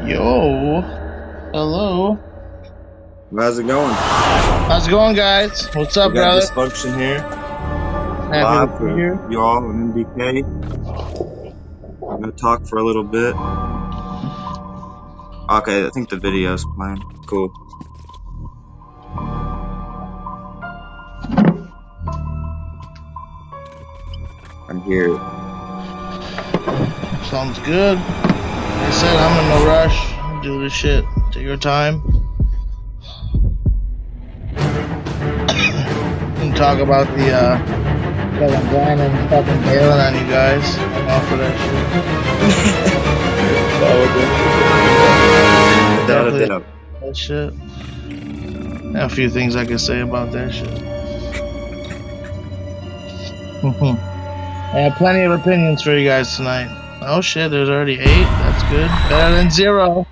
Yo, hello. How's it going? How's it going, guys? What's We up, got brother? Dysfunction here, Happy to live be for here. y'all on MDK. I'm gonna talk for a little bit. Okay, I think the video's playing. Cool. I'm here. Sounds good. Like I said, I'm in no rush. Do this shit. Take your time. And talk about the Kevin Bryan fucking bailing on you guys. I'm off for that shit. Without a Definitely doubt. that shit. A few things I could say about that shit. I have plenty of opinions for you guys tonight. Oh shit, there's already 8. That's good. Better than 0.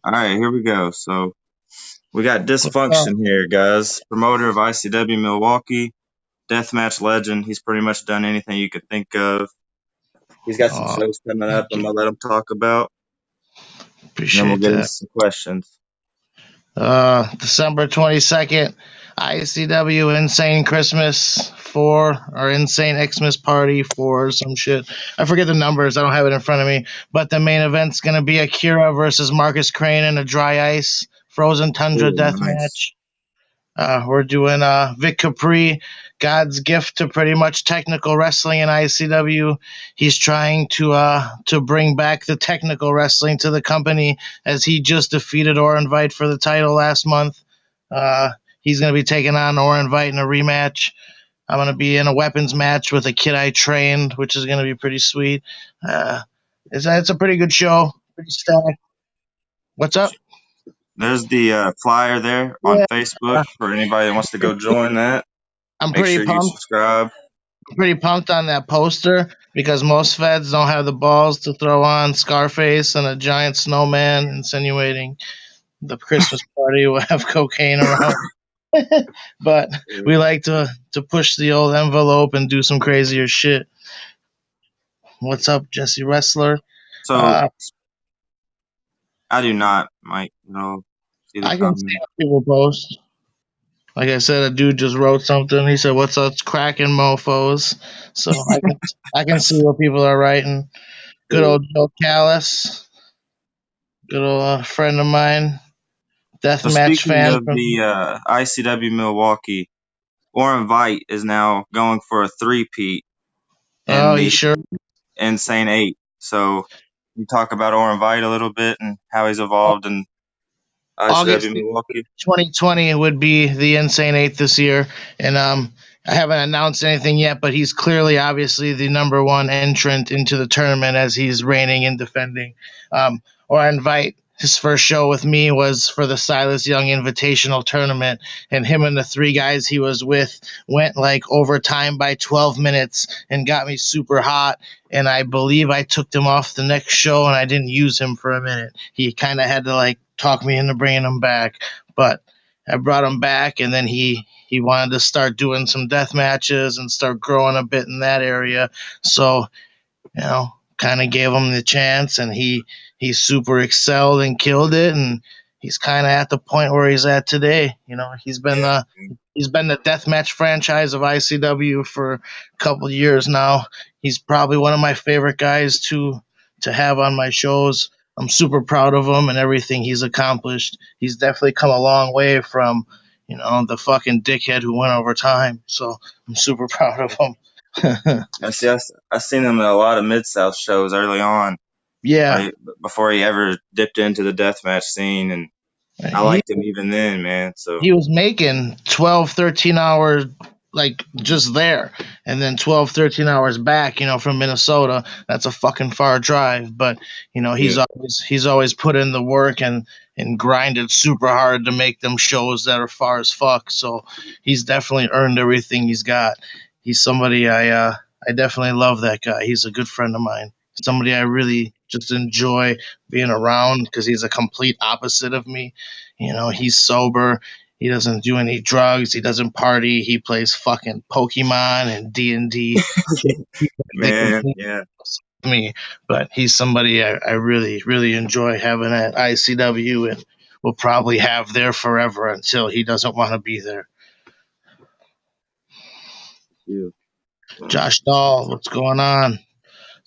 Alright, here we go. So, we got What's up? Dysfunction here, guys. Promoter of ICW Milwaukee, deathmatch legend. He's pretty much done anything you could think of. He's got some Oh, shows coming up thank I'm you. gonna let him talk about, and then we'll Appreciate get into that. some questions. December 22nd, ICW Insane Christmas 4 or Insane Xmas Party 4 or some shit. I forget the numbers. I don't have it in front of me. But the main event's going to be Akira versus Marcus Crane in a dry ice frozen tundra Ooh, death nice. match. We're doing Vic Capri, God's gift to pretty much technical wrestling in ICW. He's trying to bring back the technical wrestling to the company as he just defeated Orin Vite for the title last month. He's going to be taking on Orin Vite in a rematch. I'm going to be in a weapons match with a kid I trained, which is going to be pretty sweet. It's a pretty good show. Pretty stacked. What's up? There's the flyer there on Yeah, Facebook for anybody that wants to go join that. I'm Make pretty sure you pumped. subscribe. Pretty pumped on that poster because most feds don't have the balls to throw on Scarface and a giant snowman insinuating the Christmas party will have cocaine around. But we like to push the old envelope and do some crazier shit. What's up, Jesse Wrestler? So Uh, I do not, Mike. No, see the I can see comment. what people post. Like I said, a dude just wrote something. He said, "What's up, cracking mofos?" So I can see what people are writing. Good old Joe Callis, good old friend of mine. So Deathmatch speaking fan of from. the ICW Milwaukee, Warren Vite is now going for a three-peat in Oh, he the sure. Insane Eight. So you talk about Warren Vite a little bit and how he's evolved in ICW August Milwaukee. 2020 would be the Insane Eighth this year, and I haven't announced anything yet, but he's clearly, obviously, the number one entrant into the tournament as he's reigning and defending. Or I invite. His first show with me was for the Silas Young Invitational Tournament, and him and the 3 guys he was with went like overtime by 12 minutes and got me super hot. And I believe I took him off the next show, and I didn't use him for a minute. He kind of had to like talk me into bringing him back, but I brought him back, and then he wanted to start doing some death matches and start growing a bit in that area. So kind of gave him the chance, and he super excelled and killed it, and he's kind of at the point where he's at today. He's been the deathmatch franchise of ICW for a couple of years now. He's probably one of my favorite guys to have on my shows. I'm super proud of him and everything he's accomplished. He's definitely come a long way from the fucking dickhead who went over time. So I'm super proud of him. I seen him in a lot of Mid-South shows early on, Yeah, like before he ever dipped into the deathmatch scene, and I he liked him even then, man. So he was making 12, 13 hours like just there, and then 12, 13 hours back, from Minnesota. That's a fucking far drive, but yeah, he's always put in the work and grinded super hard to make them shows that are far as fuck. So he's definitely earned everything he's got. He's somebody I definitely love. That guy. He's a good friend of mine. Somebody I really just enjoy being around because he's a complete opposite of me. He's sober. He doesn't do any drugs. He doesn't party. He plays fucking Pokemon and D&D. man, yeah. me, but he's somebody I really, really enjoy having at ICW and will probably have there forever until he doesn't want to be there. You. Josh Dahl, what's going on?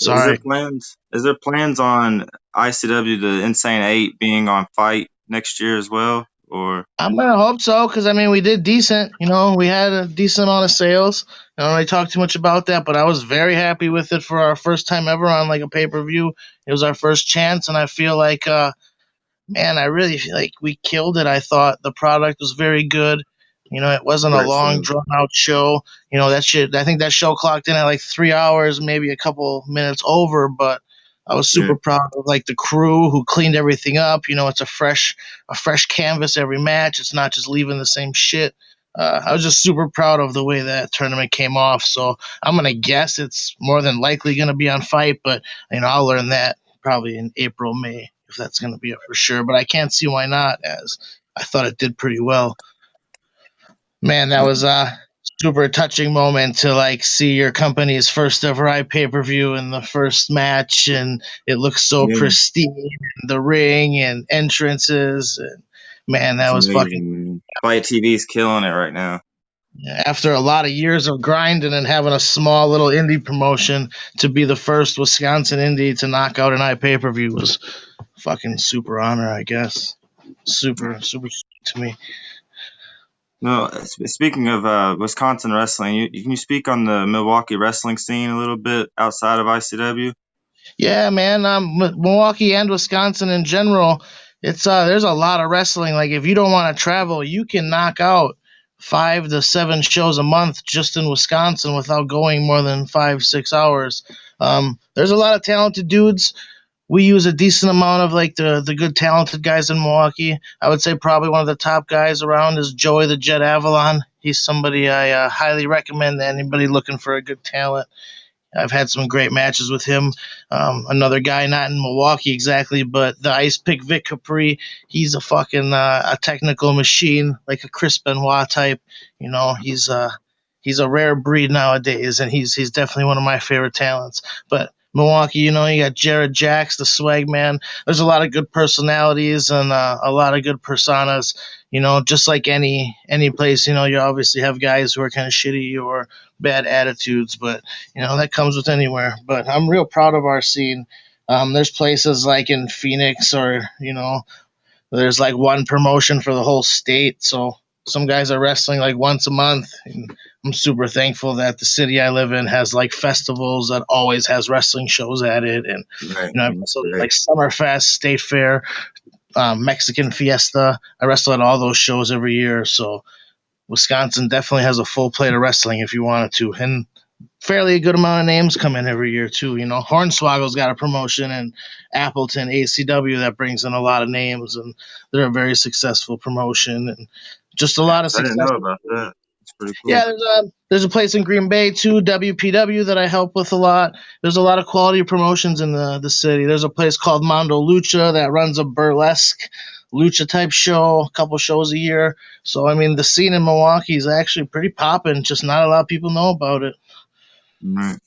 Is there Sorry. plans? Is there plans on ICW the Insane Eight being on Fight next year as well, or I'm gonna hope so, because I mean we did decent. We had a decent amount of sales. I don't really talk too much about that, but I was very happy with it for our first time ever on like a pay per view. It was our first chance, and I feel like man, I really feel like we killed it. I thought the product was very good. It wasn't a great long, show? drawn out show. That shit, I think that show clocked in at like 3 hours, maybe a couple minutes over, but I was Yeah, super proud of like the crew who cleaned everything up. It's a fresh canvas every match. It's not just leaving the same shit. I was just super proud of the way that tournament came off. So I'm gonna guess it's more than likely gonna be on Fight, but I'll learn that probably in April, May, if that's going to be it for sure. But I can't see why not, as I thought it did pretty well. Man, that was a super touching moment to like see your company's first ever pay per view in the first match, and it looks so yeah, pristine, and the ring and entrances, and man, that it's was fucking. amazing, man. Fight TV's killing it right now. After a lot of years of grinding and having a small little indie promotion, to be the first Wisconsin indie to knock out an pay per view was fucking super honor, I guess. Super, super to me. No, speaking of Wisconsin wrestling, can you speak on the Milwaukee wrestling scene a little bit outside of ICW? Yeah, man. Milwaukee and Wisconsin in general, it's there's a lot of wrestling. Like if you don't want to travel, you can knock out 5 to 7 shows a month just in Wisconsin without going more than 5 6 hours. There's a lot of talented dudes. We use a decent amount of like the good talented guys in Milwaukee. I would say probably one of the top guys around is Joey the Jet Avalon. He's somebody I highly recommend to anybody looking for a good talent. I've had some great matches with him. Another guy, not in Milwaukee exactly, but the Ice Pick Vic Capri. He's a fucking a technical machine, like a Chris Benoit type. He's a rare breed nowadays, and he's definitely one of my favorite talents. But Milwaukee, you got Jared Jacks, the swag man. There's a lot of good personalities and a lot of good personas. Just like any place, you obviously have guys who are kind of shitty or bad attitudes, but that comes with anywhere. But I'm real proud of our scene. There's places like in Phoenix, or there's like one promotion for the whole state. So some guys are wrestling like once a month. And I'm super thankful that the city I live in has like festivals that always has wrestling shows at it. And Right, I've that's wrestled at great. like Summerfest, State Fair, Mexican Fiesta. I wrestle at all those shows every year. So Wisconsin definitely has a full plate of wrestling if you wanted to. And fairly a good amount of names come in every year too. Hornswoggle's got a promotion, and Appleton ACW that brings in a lot of names, and they're a very successful promotion, and just a lot of I didn't success. know about that. It's pretty cool. Yeah, there's a place in Green Bay too, WPW, that I help with a lot. There's a lot of quality promotions in the city. There's a place called Mondo Lucha that runs a burlesque lucha type show, a couple shows a year. So I mean, the scene in Milwaukee is actually pretty popping. Just not a lot of people know about it. Right.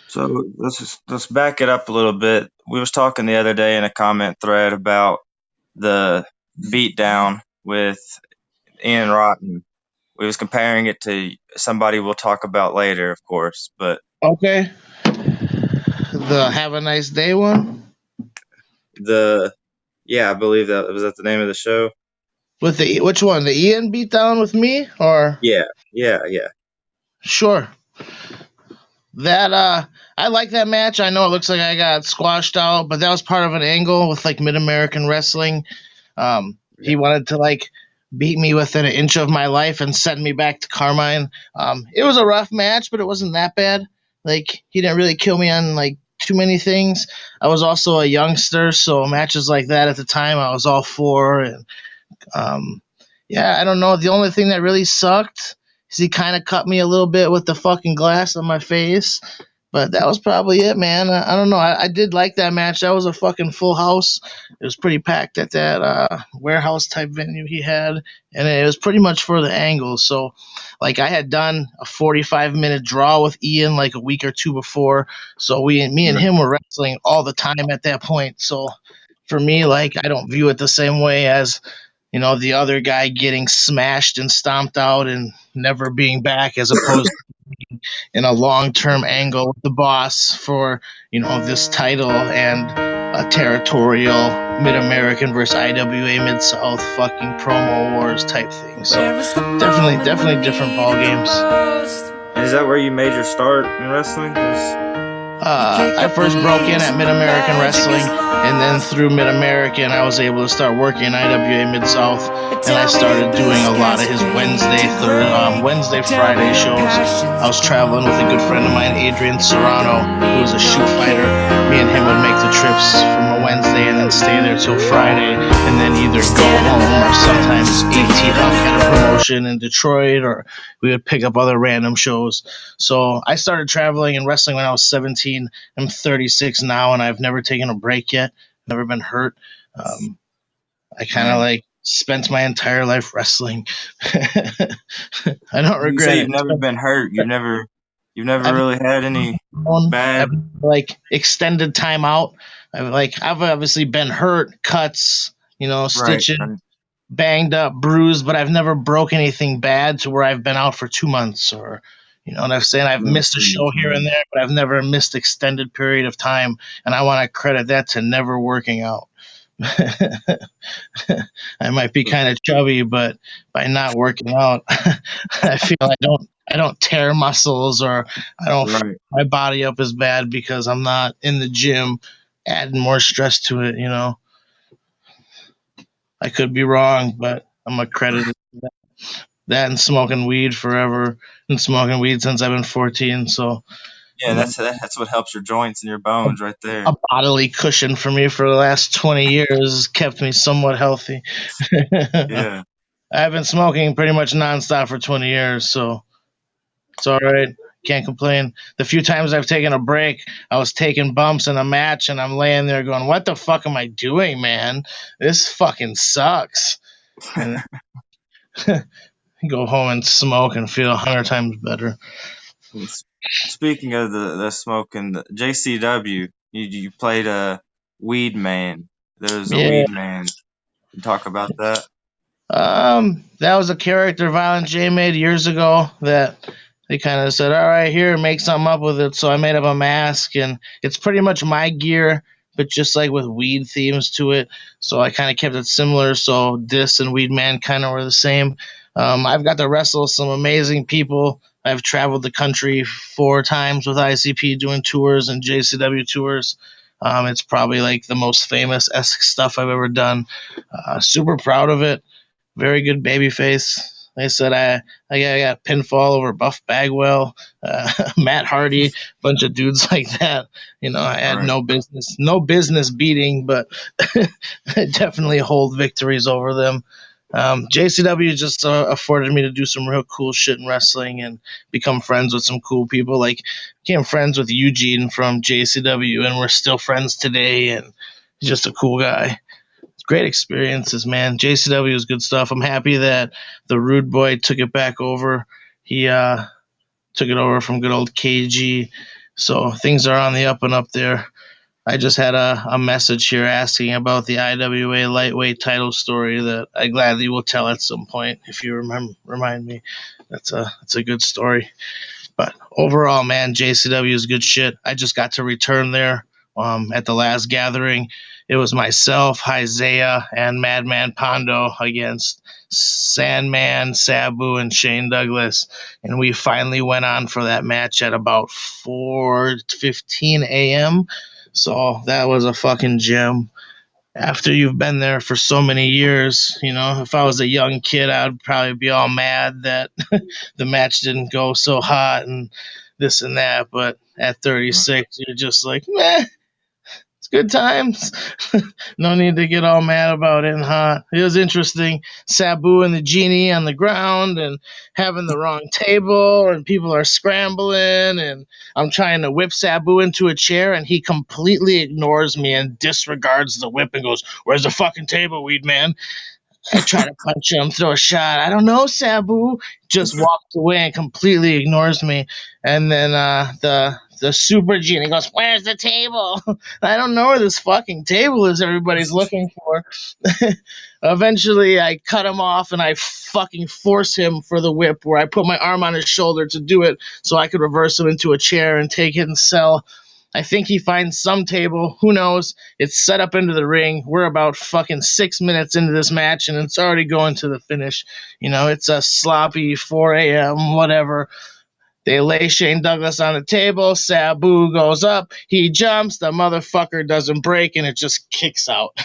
So let's back it up a little bit. We was talking the other day in a comment thread about the beatdown with Ian Rotten. We was comparing it to somebody we'll talk about later, of course, but Okay. The Have a Nice Day one? the yeah, I believe that was that the name of the show. With the which one? The Ian beatdown with me, or Yeah, yeah, yeah, sure. That I like that match. I know it looks like I got squashed out, but that was part of an angle with like Mid American Wrestling. yeah. He wanted to like beat me within an inch of my life and send me back to Carmine. It was a rough match, but it wasn't that bad. Like he didn't really kill me on like too many things. I was also a youngster, so matches like that at the time I was all for. And um, yeah, I don't know. The only thing that really sucked is he kind of cut me a little bit with the fucking glass on my face. But that was probably it, man. I don't know. I did like that match. That was a fucking full house. It was pretty packed at that warehouse type venue he had, and it was pretty much for the angles. So, like, I had done a 45-minute draw with Ian like a week or two before. So me and Right. him were wrestling all the time at that point. So, for me, like, I don't view it the same way as the other guy getting smashed and stomped out and never being back, as opposed in a long term angle with the boss for this title and a territorial Mid American versus IWA Mid South fucking promo wars type thing. So definitely different ball games. And is that where you made your start in wrestling? I first broke in at Mid American Wrestling, and then through Mid American, I was able to start working in IWA Mid South, and I started doing a lot of his Wednesday, Friday shows. I was traveling with a good friend of mine, Adrian Serrano, who was a shoot fighter. Me and him would make the trips from a Wednesday and then stay there till Friday, and then either go home or sometimes AT Huck had a promotion in Detroit, or we would pick up other random shows. So I started traveling and wrestling when I was 17. I'm 36 now, and I've never taken a break yet. Never been hurt. I kind of Man, like spent my entire life wrestling. I don't you say regret you've it. never been hurt. You've never I've really had any bad. I've like extended time out. I've obviously been hurt, cuts, Right. stitches, banged up, bruised, but I've never broke anything bad to where I've been out for 2 months, or what I'm saying. I've missed a show here and there, but I've never missed extended period of time, and I want to credit that to never working out. I might be kind of chubby, but by not working out, I feel I don't tear muscles, or I don't fuck Right. my body up as bad because I'm not in the gym, adding more stress to it. I could be wrong, but I'm accredited to that and smoking weed forever, and smoking weed since I've been 14. So Yeah, that's what helps your joints and your bones right there. a bodily cushion for me for the last 20 years has kept me somewhat healthy. Yeah. I've been smoking pretty much nonstop for 20 years, so it's all right. Can't complain. The few times I've taken a break, I was taking bumps in a match, and I'm laying there going, "What the fuck am I doing, man? This fucking sucks." And go home and smoke and feel 100 times better. Speaking of the smoking, the JCW, you played a Weed Man. There was a Yeah. Weed Man. You talk about that? That was a character Violent J made years ago that they kind of said, "All right, here, make something up with it." So I made up a mask, and it's pretty much my gear, but just like with weed themes to it. So I kind of kept it similar. So Dis and Weed Man kind of were the same. I've got to wrestle some amazing people. I've traveled the country 4 times with ICP doing tours and JCW tours. It's probably like the most famous esque stuff I've ever done. Super proud of it. Very good baby face. They said I got pinfall over Buff Bagwell, Matt Hardy, bunch of dudes like that. I had Right. no business beating, but I definitely hold victories over them. JCW just afforded me to do some real cool shit in wrestling and become friends with some cool people. Like, became friends with Eugene from JCW, and we're still friends today. And he's just a cool guy. Great experiences, man. JCW is good stuff. I'm happy that the Rude Boy took it back over. He took it over from good old KG. So things are on the up and up there. I just had a message here asking about the IWA lightweight title story that I gladly will tell at some point if you remind me. That's a good story. But overall, man, JCW is good shit. I just got to return there at the last gathering. It was myself, Isaiah, and Madman Pondo against Sandman, Sabu, and Shane Douglas. And we finally went on for that match at about 4:15 a.m. So that was a fucking gem. After you've been there for so many years, if I was a young kid, I'd probably be all mad that the match didn't go so hot and this and that. But at 36, you're just like, meh, it's Good times. No need to get all mad about it, huh? It was interesting. Sabu and the genie on the ground and having the wrong table, and people are scrambling, and I'm trying to whip Sabu into a chair, and he completely ignores me and disregards the whip and goes, "Where's the fucking table, weed man?" I try to punch him, throw a shot. I don't know, Sabu. Just walks away and completely ignores me. And then the super genie goes, "Where's the table?" I don't know where this fucking table is. Everybody's looking for. Eventually, I cut him off and I fucking force him for the whip, where I put my arm on his shoulder to do it, so I could reverse him into a chair and take it and sell. I think he finds some table. Who knows? It's set up into the ring. We're about fucking 6 minutes into this match, and it's already going to the finish. It's a sloppy 4 a.m., whatever. They lay Shane Douglas on the table. Sabu goes up. He jumps. The motherfucker doesn't break, and it just kicks out.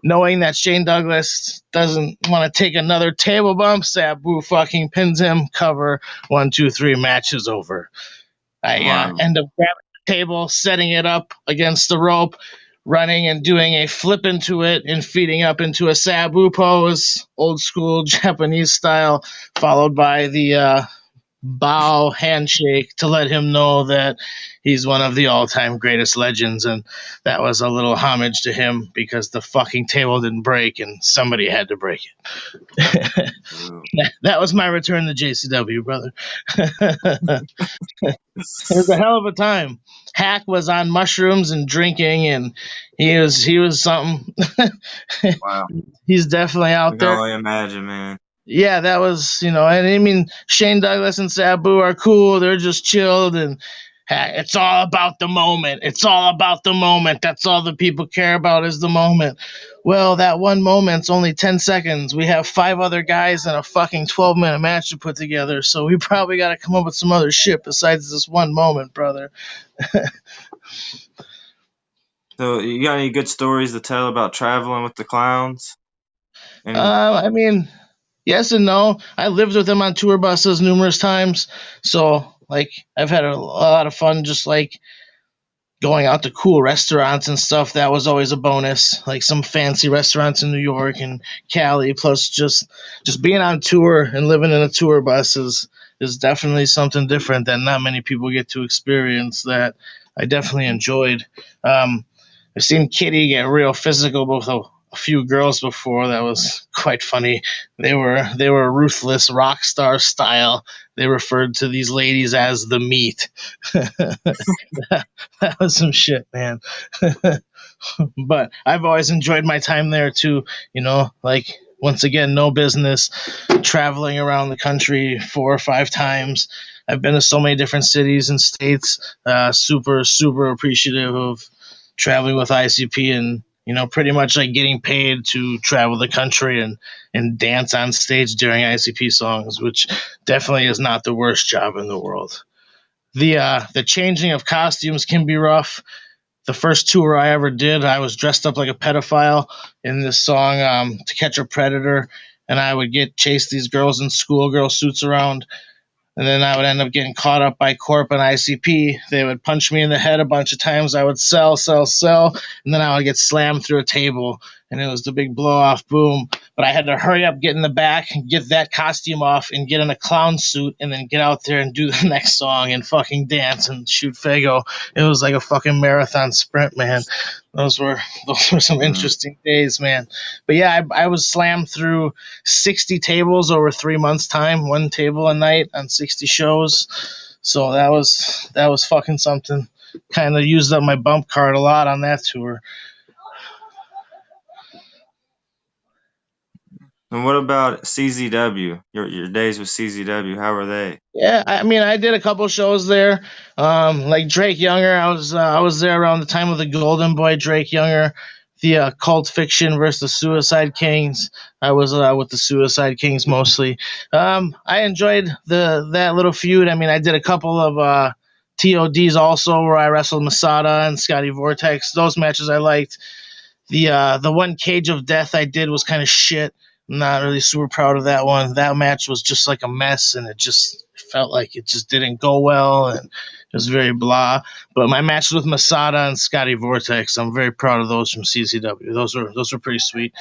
Knowing that Shane Douglas doesn't want to take another table bump, Sabu fucking pins him. Cover. 1, 2, 3. Match is over. I Wow. end up grabbing the table, setting it up against the rope, running and doing a flip into it and feeding up into a Sabu pose, old school Japanese style, followed by the bow handshake to let him know that he's one of the all-time greatest legends. And that was a little homage to him, because the fucking table didn't break and somebody had to break it. That was my return to JCW, brother. It was a hell of a time. Hack was on mushrooms and drinking, and he was something. Wow. He's definitely I out can there. only imagine, man. Yeah, that was, and I mean, Shane Douglas and Sabu are cool. They're just chilled, and it's all about the moment. It's all about the moment. That's all the people care about, is the moment. Well, that one moment's only 10 seconds. We have 5 other guys and a fucking 12-minute match to put together, so we probably got to come up with some other shit besides this one moment, brother. So, you got any good stories to tell about traveling with the clowns? Any? I mean, yes and no. I lived with them on tour buses numerous times, so like I've had a lot of fun, just like going out to cool restaurants and stuff. That was always a bonus, like some fancy restaurants in New York and Cali. Plus, just being on tour and living in a tour bus is definitely something different that not many people get to experience. That I definitely enjoyed. I've seen Kitty get real physical with a few girls before. That was quite funny. They were ruthless rock star style. They referred to these ladies as the meat. That was some shit, man. But I've always enjoyed my time there too. Like, once again, no business traveling around the country 4 or 5 times. I've been to so many different cities and states. Super, super appreciative of traveling with ICP, and pretty much like getting paid to travel the country and dance on stage during ICP songs, which definitely is not the worst job in the world. The changing of costumes can be rough. The first tour I ever did, I was dressed up like a pedophile in this song, "To Catch a Predator," and I would get chase these girls in schoolgirl suits around, and then I would end up getting caught up by Corp and ICP. They would punch me in the head a bunch of times. I would sell, and then I would get slammed through a table, and it was the big blow off boom. But I had to hurry up, get in the back, and get that costume off, and get in a clown suit, and then get out there and do the next song and fucking dance and shoot Fago. It was like a fucking marathon sprint, man. Those were some interesting days, man. But yeah, I was slammed through 60 tables over 3 months' time, one table a night on 60 shows. So that was fucking something. Kind of used up my bump card a lot on that tour. And what about CZW? Your days with CZW, how were they? Yeah, I mean, I did a couple shows there. Like Drake Younger, I was there around the time of the Golden Boy Drake Younger, the Cult Fiction versus the Suicide Kings. I was with the Suicide Kings mostly. I enjoyed that little feud. I mean, I did a couple of TODs also, where I wrestled Masada and Scotty Vortex. Those matches I liked. The one Cage of Death I did was kind of shit. I'm not really super proud of that one. That match was just like a mess, and it just felt like it just didn't go well, and it was very blah. But my matches with Masada and Scotty Vortex, I'm very proud of those from CCW. Those were pretty sweet.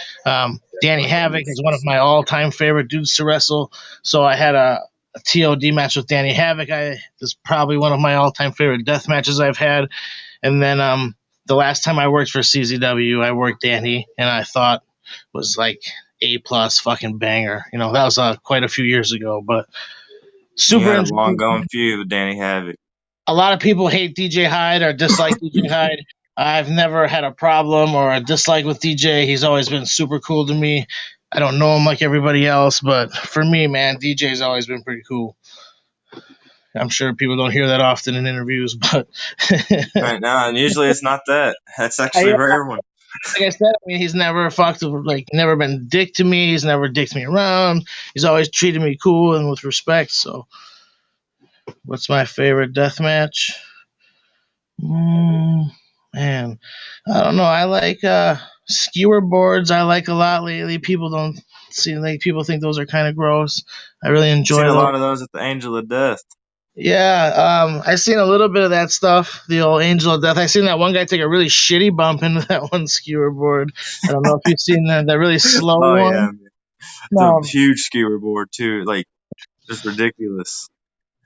Danny Havoc is one of my all-time favorite dudes to wrestle. So I had a TOD match with Danny Havoc. This is probably one of my all-time favorite death matches I've had. And then the last time I worked for CZW, I worked Danny, and I thought was like A+ fucking banger. That was quite a few years ago, but You super had a long enjoyable. going feud with Danny Havoc. A lot of people hate DJ Hyde or dislike DJ Hyde. I've never had a problem or a dislike with DJ. He's always been super cool to me. I don't know him like everybody else, but for me, man, DJ's always been pretty cool. I'm sure people don't hear that often in interviews, but Right now, and usually it's not that. That's actually I, a rare one. like I said, I mean, he's never fucked with, never been a dick to me. He's never dicked me around. He's always treated me cool and with respect. So, what's my favorite death match? Man, I don't know. I like skewer boards. I like a lot lately. People don't people think those are kind of gross. I really I've seen enjoy a those. lot of those at the Angel of Death. Yeah, I seen a little bit of that stuff. The old Angel of Death. I seen that one guy take a really shitty bump into that one skewer board. I don't know if you've seen that really slow Oh yeah, one. man. It's a No, huge skewer board too, like just ridiculous.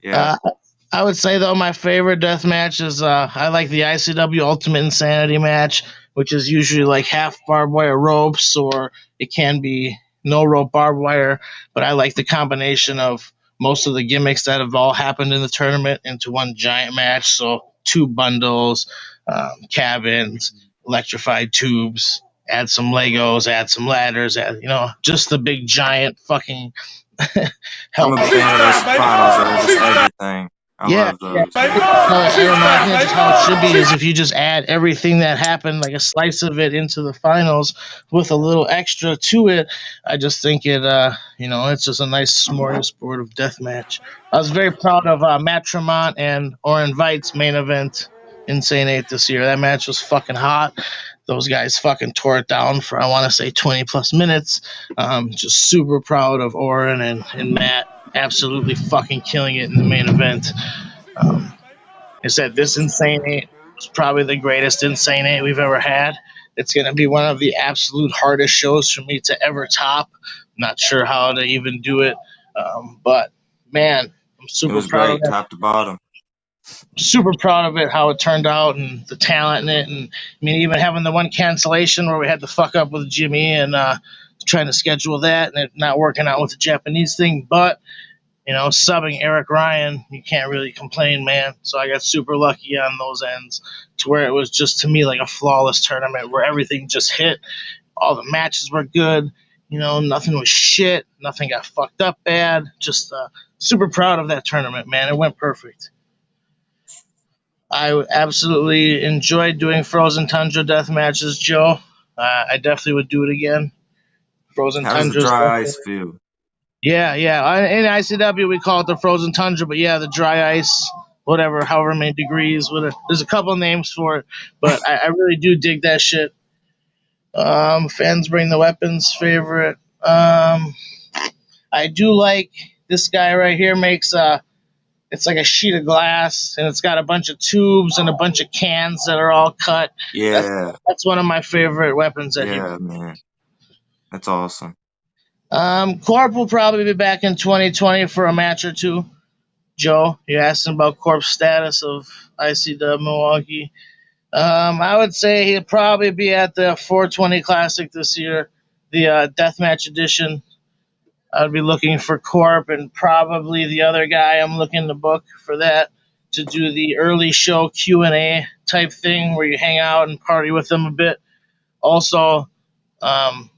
Yeah, uh, I would say though my favorite death match is I like the ICW Ultimate Insanity match, which is usually like half barbed wire ropes, or it can be no rope barbed wire. But I like the combination of most of the gimmicks that have all happened in the tournament into one giant match. So two bundles, cabins, electrified tubes. Add some Legos, add some ladders, just the big giant fucking I'm help. a fan of those finals that are just everything. I Yeah, love yeah. those. I don't know. I think that's just how it should be. Is if you just add everything that happened, like a slice of it, into the finals with a little extra to it. I just think it's just a nice smorgasbord of death match. I was very proud of Matt Tremont and Oren Veit's main event in St. 8 this year. That match was fucking hot. Those guys fucking tore it down for, I want to say, 20 plus minutes. Just super proud of Oren and Matt absolutely fucking killing it in the main event. Um, I said this Insane 8 was probably the greatest Insane 8 we've ever had. It's going to be one of the absolute hardest shows for me to ever top. Not sure how to even do it. But man, I'm It super was proud of great, that. top to bottom. Super proud of it, how it turned out, and the talent in it. And I mean, even having the one cancellation where we had to fuck up with Jimmy and trying to schedule that, and it not working out with the Japanese thing. But subbing Eric Ryan, you can't really complain, man. So I got super lucky on those ends, to where it was just, to me, like a flawless tournament where everything just hit. All the matches were good. Nothing was shit. Nothing got fucked up bad. Just super proud of that tournament, man. It went perfect. I absolutely enjoyed doing Frozen Tundra death matches, Joe. I definitely would do it again. Frozen How does the Tundra is dry definitely. ice feel? Yeah, yeah. In ICW, we call it the Frozen Tundra, but yeah, the dry ice, whatever, however many degrees. Whatever. There's a couple names for it, but I really do dig that shit. Fans bring the weapons. Favorite. I do like this guy right here. Makes it's like a sheet of glass, and it's got a bunch of tubes and a bunch of cans that are all cut. That's Yeah, that's one of my favorite weapons that he. yeah, man. That's awesome. Corp will probably be back in 2020 for a match or two. Joe, you asked him about Corp's status of ICW Milwaukee. I would say he'll probably be at the 420 Classic this year, the Deathmatch edition. I'd be looking for Corp and probably the other guy I'm looking to book for that, to do the early show Q&A type thing where you hang out and party with them a bit. Also, um,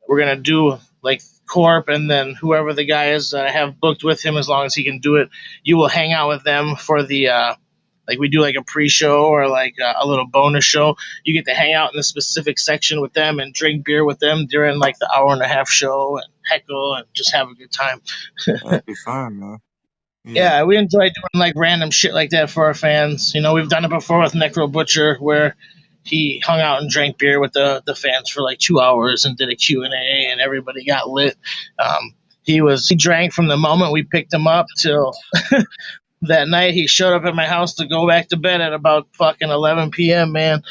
we're gonna do like Corp, and then whoever the guy is that I have booked with him, as long as he can do it, you will hang out with them for the like, we do like a pre-show or like a little bonus show. You get to hang out in a specific section with them and drink beer with them during like the hour and a half show and heckle and just have a good time. That'd be fun, man. Yeah. Yeah, we enjoy doing like random shit like that for our fans. We've done it before with Necro Butcher, where he hung out and drank beer with the fans for like 2 hours and did a Q&A, and everybody got lit. He drank from the moment we picked him up till that night he showed up at my house to go back to bed at about fucking 11 p.m. Man,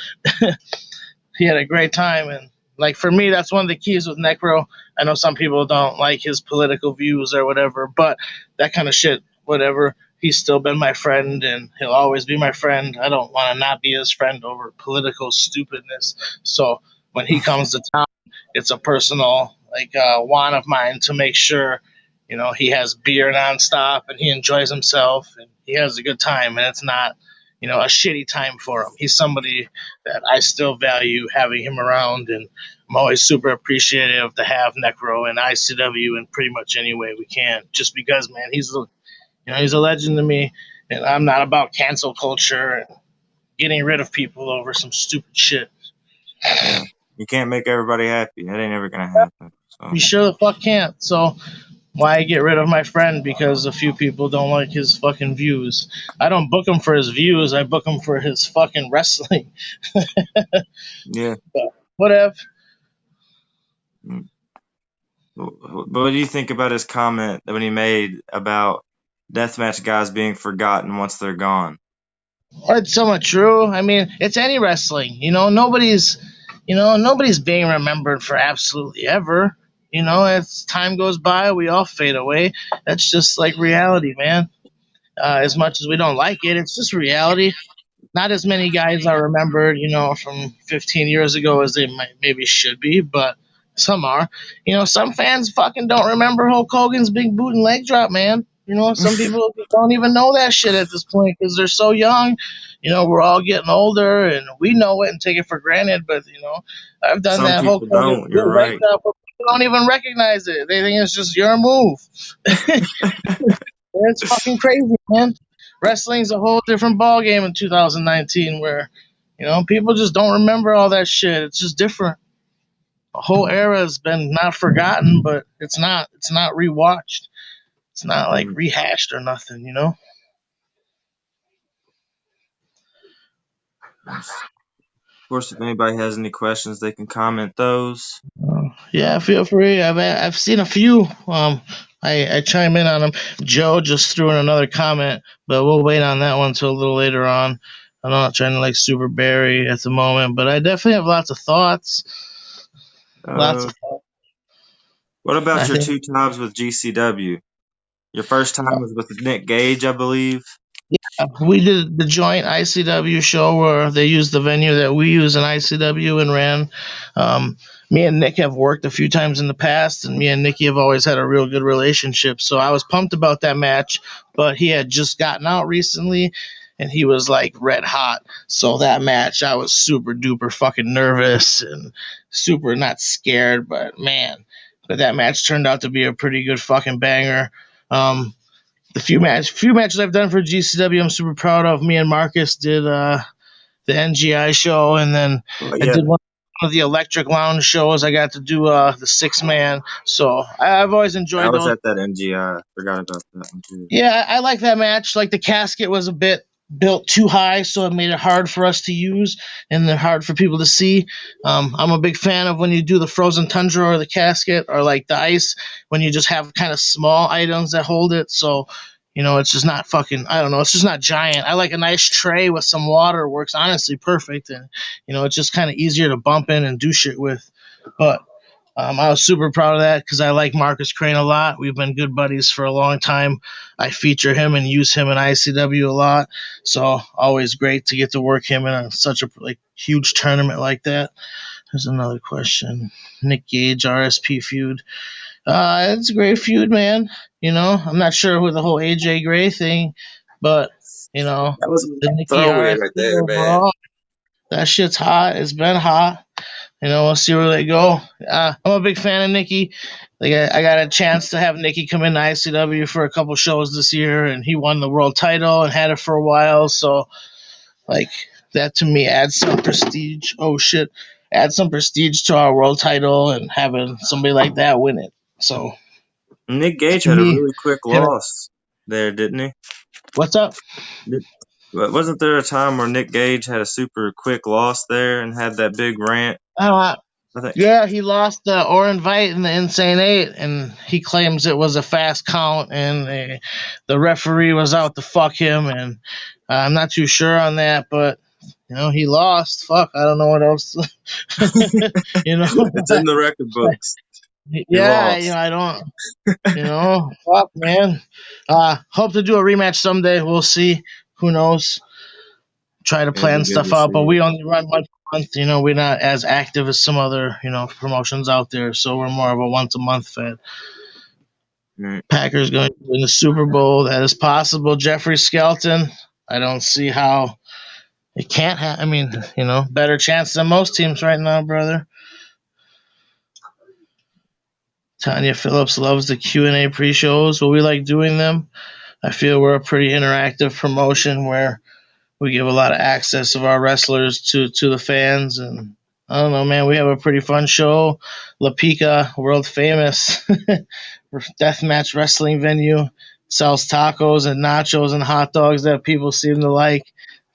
he had a great time, and like for me, that's one of the keys with Necro. I know some people don't like his political views or whatever, but that kind of shit, whatever. He's still been my friend, and he'll always be my friend. I don't want to not be his friend over political stupidness. So when he comes to town, it's a personal want of mine to make sure, he has beer nonstop and he enjoys himself and he has a good time, and it's not, a shitty time for him. He's somebody that I still value having him around, and I'm always super appreciative to have Necro and ICW in pretty much any way we can. Just because, man, he's a legend to me, and I'm not about cancel culture and getting rid of people over some stupid shit. Yeah. You can't make everybody happy. That ain't ever gonna happen. So You sure the fuck can't. So why get rid of my friend because a few people don't like his fucking views? I don't book him for his views. I book him for his fucking wrestling. yeah. But whatever. Mm. But what do you think about his comment that when he made about deathmatch guys being forgotten once they're gone? It's somewhat true. I mean, it's any wrestling. Nobody's being remembered for absolutely ever. As time goes by, we all fade away. That's just like reality, man. As much as we don't like it, it's just reality. Not as many guys are remembered, from 15 years ago as they maybe should be, but some are. Some fans fucking don't remember Hulk Hogan's big boot and leg drop, man. Some people don't even know that shit at this point because they're so young. We're all getting older and we know it and take it for granted, but, I've done Some that Hulk people Hogan don't. boot You're and leg right. drop, but people don't even recognize it. They think it's just your move. It's fucking crazy, man. Wrestling's a whole different ballgame in 2019 where, people just don't remember all that shit. It's just different. A whole era has been not forgotten, but it's not. It's not rewatched. It's not like Mm, rehashed or nothing. yes. Of course, if anybody has any questions, they can comment those. Yeah, feel free. I've seen a few. I chime in on them. Joe just threw in another comment, but we'll wait on that one until a little later on. I'm not trying to like super Barry at the moment, but I definitely have lots of thoughts. Lots Uh, of thoughts. what I about your think 2 times with GCW? Your first time was with Nick Gage, I believe. we did the joint ICW show where they used the venue that we use in ICW and ran. Me and Nick have worked a few times in the past, and me and Nicky have always had a real good relationship. So I was pumped about that match, but he had just gotten out recently, and he was like red hot. So that match, I was super duper fucking nervous and super not scared, but man, but that match turned out to be a pretty good fucking banger. The few matches I've done for GCW, I'm super proud of. Me and Marcus did the NGI show, and then Oh I yeah, did one of the Electric Lounge shows. I got to do the 6 man. So I've always I enjoyed was those. at that NGI. Forgot about that one too. Yeah, I like that match. Like the casket was a bit built too high, so it made it hard for us to use and then hard for people to see. I'm a big fan of when you do the frozen tundra or the casket or like the ice when you just have kind of small items that hold it. So it's just not fucking. I don't know. It's just not giant. I like a nice tray with some water. Works honestly perfect, and it's just kind of easier to bump in and do shit with. But I was super proud of that because I like Marcus Crane a lot. We've been good buddies for a long time. I feature him and use him in ICW a lot, so always great to get to work him in such a huge tournament like that. There's another question. Nick Gage RSP feud. It's a great feud, man. I'm not sure with the whole AJ Gray thing, but That was the Nikki throwaway right RSP there, man. overall, that shit's hot. It's been hot. We'll see where they go. I'm a big fan of Nikki. Like I got a chance to have Nikki come in to ICW for a couple shows this year, and he won the world title and had it for a while. So like that to me adds some prestige. Oh shit, adds some prestige to our world title and having somebody like that win it. So Nick Gage to had a me, really quick him, loss there, didn't he? what's up? Wasn't there a time where Nick Gage had a super quick loss there and had that big rant? Uh, I think. Yeah, he lost the Orin Vite in the Insane Eight, and he claims it was a fast count, and the referee was out to fuck him, and I'm not too sure on that, but he lost. Fuck, I don't know what else. you know, It's in the record books. He yeah, lost. I don't. Fuck, man. Hope to do a rematch someday. We'll see. Who knows? Try to It'd be plan good stuff to out, but see. we only run once a month. We're not as active as some other, promotions out there. So we're more of a once a month fed. Mm. Packers going to win the Super Bowl. That is possible. Jeffrey Skelton. I don't see how it can't happen. I mean, better chance than most teams right now, brother. Tanya Phillips loves the Q&A pre-shows. Well, we like doing them. I feel we're a pretty interactive promotion where we give a lot of access of our wrestlers to the fans, and I don't know, man, we have a pretty fun show. La Pica, world famous deathmatch wrestling venue, sells tacos and nachos and hot dogs that people seem to like.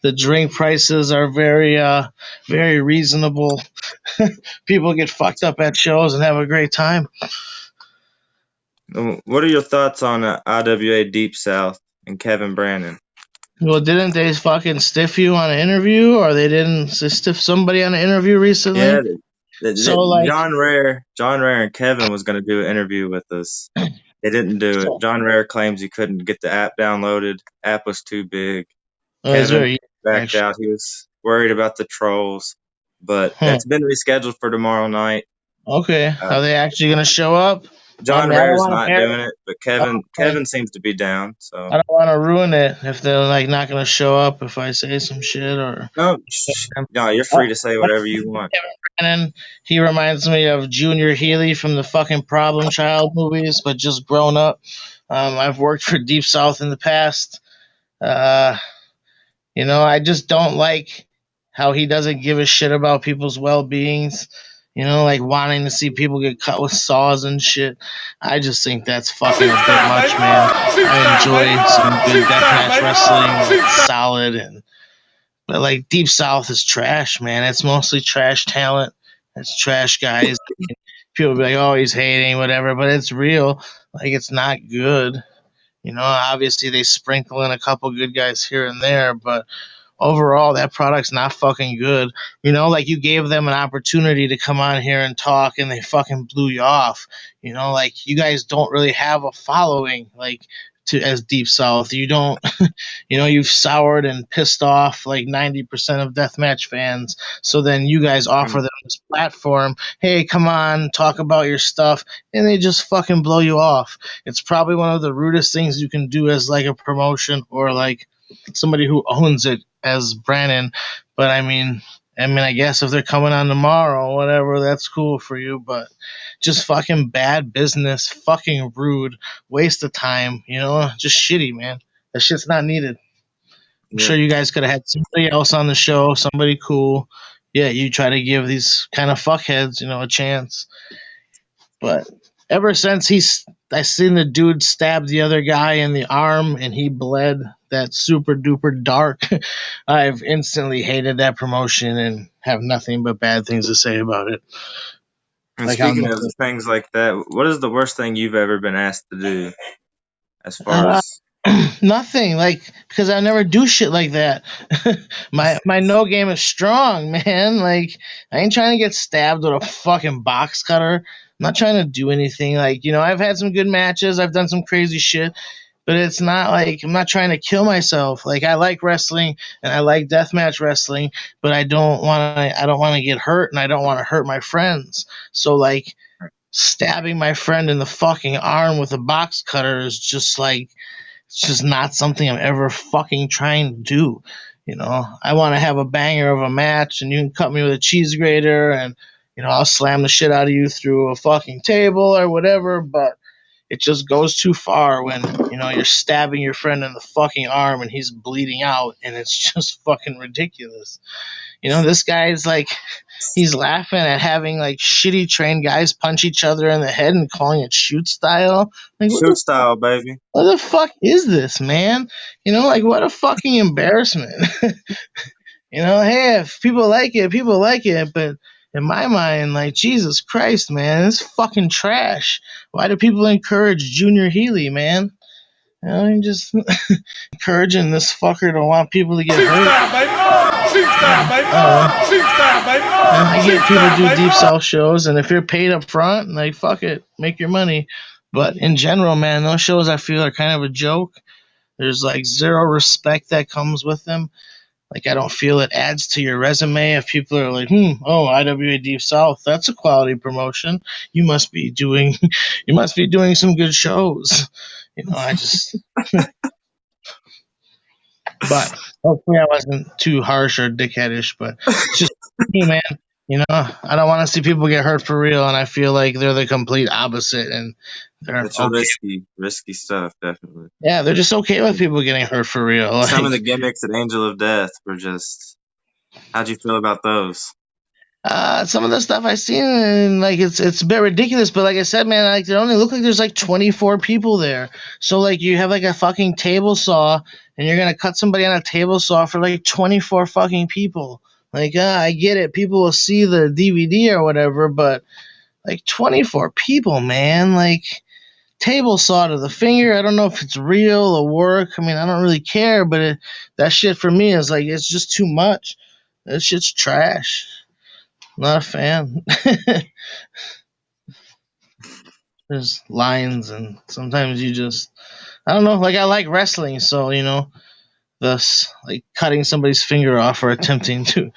The drink prices are very reasonable. People get fucked up at shows and have a great time. What are your thoughts on IWA Deep South and Kevin Brandon? Well, didn't they fucking stiff you on an interview, or they didn't stiff somebody on an interview Yeah, recently? So like, John Rare and Kevin was going to do an interview with us. They didn't do it. so, John Rare claims he couldn't get the app downloaded. App was too big. it's Kevin very backed actually. out. He was worried about the trolls, but Huh. it's been rescheduled for tomorrow night. Okay, Uh, are they actually gonna show up? I John mean, I don't Rare's want not to doing it, but Kevin seems to be down. I So don't want to ruin it if they're like not gonna show up if I say some shit or. no, no, you're Uh, free to say whatever you want. Brandon, he reminds me of Junior Healy from the fucking Problem Child movies, but just grown up. I've worked for Deep South in the past. Uh, I just don't like how he doesn't give a shit about people's well beings. Like wanting to see people get cut with saws and shit. I just think that's fucking a bit much, man. I enjoy some good deathmatch wrestling when it's solid, but like Deep South is trash, man. It's mostly trash talent. It's trash guys. People be like, "Oh, he's hating, whatever," but it's real. Like it's not good. Obviously they sprinkle in a couple good guys here and there, but overall that product's not fucking good. Like you gave them an opportunity to come on here and talk and they fucking blew you off. Like you guys don't really have a following like to as Deep South. You don't you've soured and pissed off like 90% of deathmatch fans. So then you guys offer Mm. them this platform. Hey, come on, talk about your stuff, and they just fucking blow you off. It's probably one of the rudest things you can do as like a promotion or like somebody who owns it as Brandon. But I guess if they're coming on tomorrow or whatever, that's cool for you. But just fucking bad business, fucking rude, waste of time. Just shitty, man. That shit's not needed. I'm Yeah, sure you guys could have had somebody else on the show, somebody cool. Yeah, you try to give these kind of fuckheads, a chance. But ever since I seen the dude stab the other guy in the arm and he bled that super duper dark, I've instantly hated that promotion and have nothing but bad things to say about it. and Like how speaking of things like that, what is the worst thing you've ever been asked to do as far uh, as nothing, like because I never do shit like that. my no game is strong, man. Like I ain't trying to get stabbed with a fucking box cutter. I'm not trying to do anything. Like I've had some good matches. I've done some crazy shit, but it's not like I'm not trying to kill myself. Like I like wrestling and I like deathmatch wrestling, but I don't want to get hurt and I don't want to hurt my friends. So like stabbing my friend in the fucking arm with a box cutter is just like it's just not something I'm ever fucking trying to do. I want to have a banger of a match, and you can cut me with a cheese grater, and I'll slam the shit out of you through a fucking table or whatever. But it just goes too far when you're stabbing your friend in the fucking arm and he's bleeding out, and it's just fucking ridiculous. This guy's like he's laughing at having like shitty trained guys punch each other in the head and calling it shoot style. Like shoot style, baby? what the fuck is this, man? Like what a fucking embarrassment. Hey, if people like it, people like it, but in my mind, like, Jesus Christ, man, it's fucking trash. Why do people encourage Junior Healy, man? You know, I'm just encouraging this fucker to want people to get hurt. I get people do Deep South shows, and if you're paid up front, like, fuck it, make your money. But in general, man, those shows I feel are kind of a joke. There's like zero respect that comes with them. Like, I don't feel it adds to your resume if people are like, oh, IWA Deep South, that's a quality promotion. You must be doing, you must be doing some good shows. You know, I just. But hopefully I wasn't too harsh or dickheadish. But it's just me, man. You know, I don't want to see people get hurt for real, and I feel like they're the complete opposite, and they're It's okay. risky stuff, definitely. Yeah, they're just okay with people getting hurt for real. Like, some of the gimmicks at Angel of Death were just. How'd you feel about those? Some of the stuff I've seen, and like it's a bit ridiculous, but like I said, man, like, it only look like there's like 24 people there. So like you have like a fucking table saw, and you're gonna cut somebody on a table saw for like 24 fucking people. Like, I get it, people will see the DVD or whatever, but like 24 people, man, like, table saw to the finger. I don't know if it's real or work. I mean, I don't really care, but that shit for me is like, it's just too much. That shit's trash. Not a fan. There's lines, and sometimes you just, I don't know. Like, I like wrestling, so you know, thus like cutting somebody's finger off or attempting to.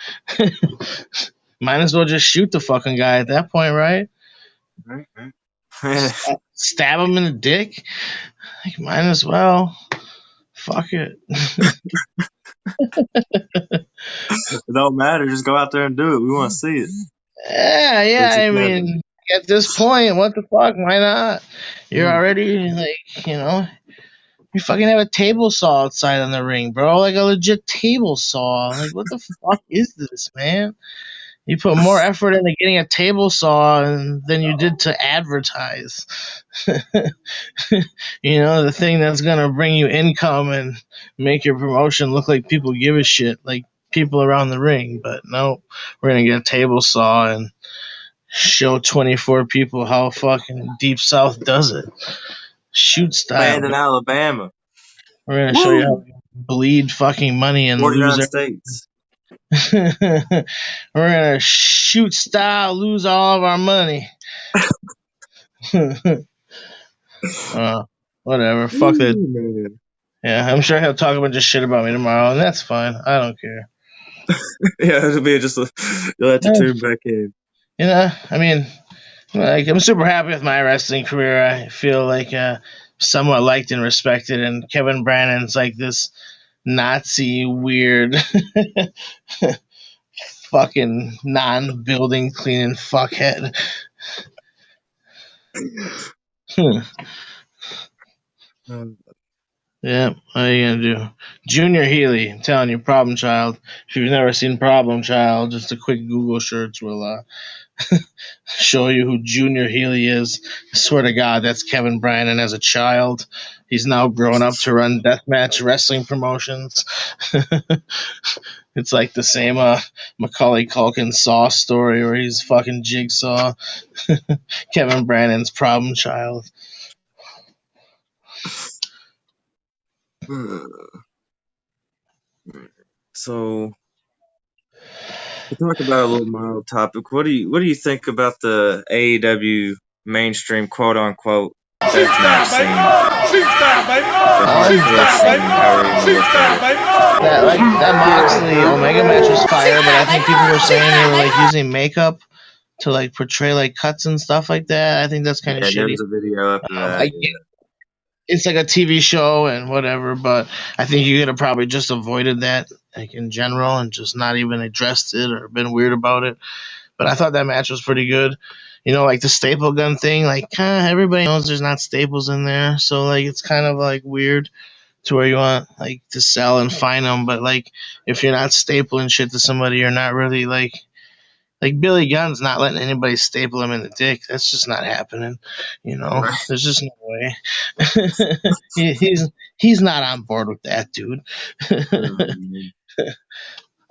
Might as well just shoot the fucking guy at that point, right? Stab him in the dick. Like, might as well. Fuck it. It don't matter. Just go out there and do it. We want to see it. Yeah. I mean, at this point, what the fuck? Why not? You're already like, you know, you fucking have a table saw outside on the ring, bro. Like a legit table saw. Like, what the fuck is this, man? You put more effort into getting a table saw than you did to advertise. You know, the thing that's gonna bring you income and make your promotion look like people give a shit, like people around the ring. But no, we're gonna get a table saw and show 24 people how fucking Deep South does it. Shoot style. Banned in Alabama. We're gonna show you how we bleed fucking money and 49 lose states. We're gonna shoot style, lose all of our money. Whatever. Fuck that. Man. Yeah, I'm sure he'll talk a bunch of shit about me tomorrow, and that's fine. I don't care. Yeah, it'll be just you'll have to tune back in. You know, I mean, like, I'm super happy with my wrestling career. I feel like somewhat liked and respected, and Kevin Brannon's like this Nazi weird fucking non-building cleaning fuckhead. Yeah, what are you gonna do? Junior Healy, I'm telling you, Problem Child. If you've never seen Problem Child, just a quick Google search will show you who Junior Healy is. I swear to God, that's Kevin Brannon as a child. He's now grown up to run deathmatch wrestling promotions. It's like the same Macaulay Culkin Saw story where he's fucking Jigsaw. Kevin Brannon's Problem Child. So, to talk about a little mild topic, what do you think about the AEW mainstream quote unquote deathmatch scene? That Moxley Omega match was fire, but I think people were saying they were like using makeup to like portray like cuts and stuff like that. I think that's kind of shitty. There's a video up to that. It's like a TV show and whatever, but I think you could have probably just avoided that, like, in general, and just not even addressed it or been weird about it. But I thought that match was pretty good. You know, like the staple gun thing, like, everybody knows there's not staples in there, so like it's kind of like weird to where you want like to sell and find them, but like if you're not stapling shit to somebody, you're not really like Billy Gunn's not letting anybody staple him in the dick. That's just not happening. You know, right. There's just no way. He's not on board with that, dude.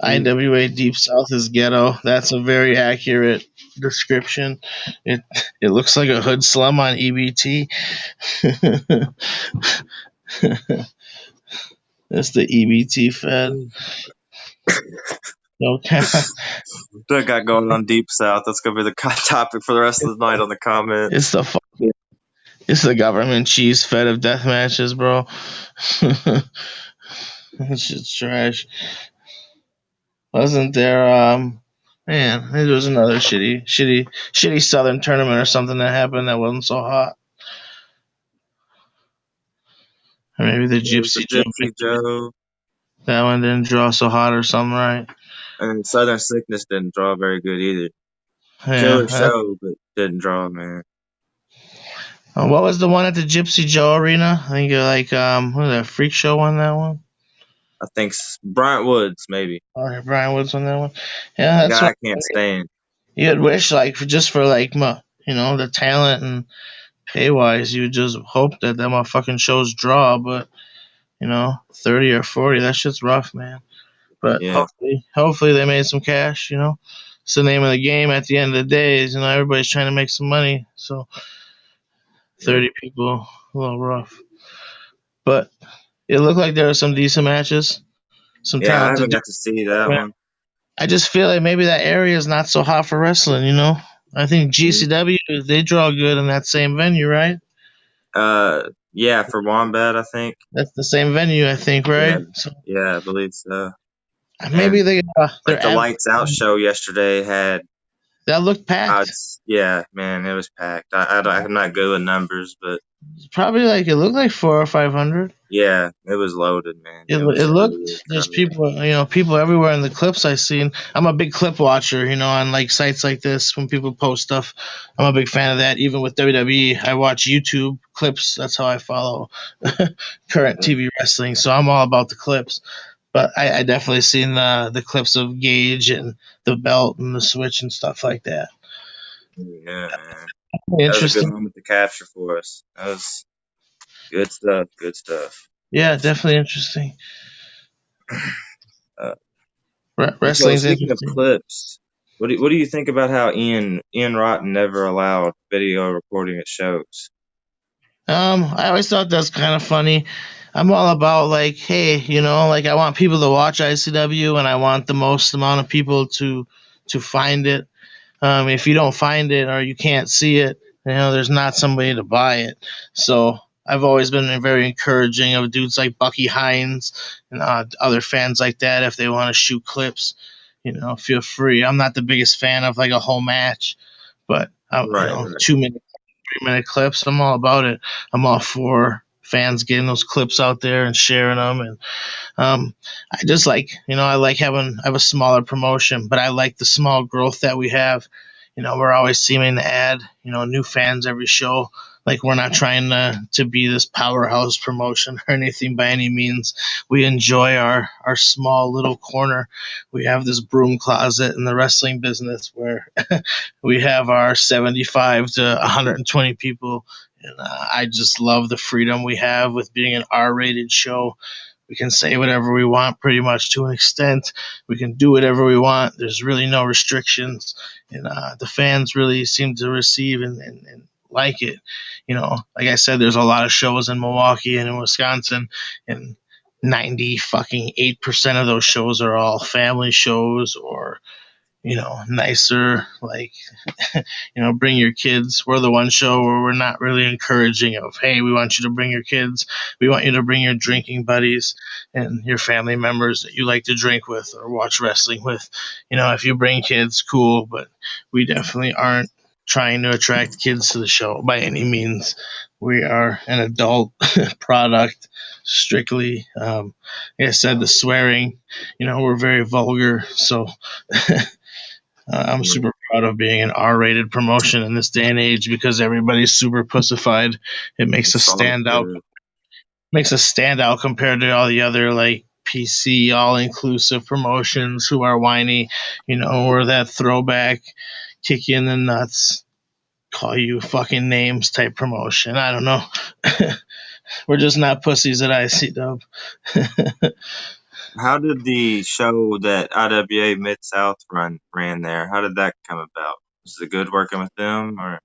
IWA Deep South is ghetto. That's a very accurate description. It it looks like a hood slum on EBT. That's the EBT Fed. Okay. What I got going on Deep South? That's gonna be the topic for the rest of the night on the It's comments. the fucking it's the government cheese fed of death matches, bro. That shit's trash. Wasn't there man, there was another shitty southern tournament or something that happened that wasn't so hot. Or maybe the It was the Gypsy Joe, Gypsy Joe, that one didn't draw so hot or something, right? and Southern Sickness didn't draw very good either. Yeah. Killer show, but didn't draw, man. What was the one at the Gypsy Joe Arena? I think what was that, Freak Show won that one? I think Bryant Woods maybe. Or Brian Woods won that one? Yeah, A that's guy what I can't stand. you'd wish, like, for like the talent and pay wise, you would just hope that motherfucking shows draw, but 30 or 40, that shit's rough, man. But Yeah. hopefully they made some cash. It's the name of the game. At the end of the day, is everybody's trying to make some money. So Yeah. 30 people, a little rough. But it looked like there were some decent matches, some Yeah, I talented haven't dudes. got to see that one. I just feel like maybe that area is not so hot for wrestling. I think GCW, they draw good in that same venue, right? Yeah, for Wombat, I think. That's the same venue, I think, Yeah, right? So yeah, I believe so. maybe And they're like the Lights Out show yesterday had that looked packed. odds. Yeah, man, it was packed. I'm not good with numbers, but Probably it looked like 400 or 500. yeah, it was loaded, man. It, It it was looked, really there's crowded. people everywhere in the clips I seen. I'm a big clip watcher, on like sites like this when people post stuff. I'm a big fan of that. Even with WWE, I watch YouTube clips. That's how I follow current TV wrestling. So I'm all about the clips. But I definitely seen the clips of Gage and the belt and the switch and stuff like that. Yeah, man. That was a good Interesting. moment to capture for us. That was good stuff. Good stuff. Yeah, definitely interesting. Uh, so Wrestling's speaking of interesting. clips, what do you think about how Ian Rotten never allowed video recording at shows? I always thought that's kind of funny. I'm all about, like, hey, like, I want people to watch ICW, and I want the most amount of people to find it. If you don't find it or you can't see it, there's not somebody to buy it. So I've always been very encouraging of dudes like Bucky Hines and other fans like that. If they want to shoot clips, feel free. I'm not the biggest fan of like a whole match, but Right, right. 2 minute, 3 minute clips. I'm all about it. I'm all for fans getting those clips out there and sharing them. And I just like, I like I have a smaller promotion, but I like the small growth that we have. We're always seeming to add, new fans every show. Like, we're not trying to be this powerhouse promotion or anything by any means. We enjoy our small little corner. We have this broom closet in the wrestling business where we have our 75 to 120 people. And I just love the freedom we have with being an R-rated show. We can say whatever we want, pretty much, to an extent. We can do whatever we want. There's really no restrictions, and the fans really seem to receive and like it. Like I said, there's a lot of shows in Milwaukee and in Wisconsin, and 98% of those shows are all family shows or nicer, like, bring your kids. We're the one show where we're not really encouraging of, hey, we want you to bring your kids. We want you to bring your drinking buddies and your family members that you like to drink with or watch wrestling with. If you bring kids, cool, but we definitely aren't trying to attract kids to the show by any means. We are an adult product, strictly. Like I said, the swearing, we're very vulgar, so I'm super proud of being an R-rated promotion in this day and age because everybody's super pussified. It makes us It's all stand out. good. Makes us stand out compared to all the other, like, PC all-inclusive promotions who are whiny, or that throwback, kick you in the nuts, call you fucking names type promotion. I don't know. We're just not pussies at ICW. How did the show that IWA Mid South ran there? How did that come about? Was it good working with them, or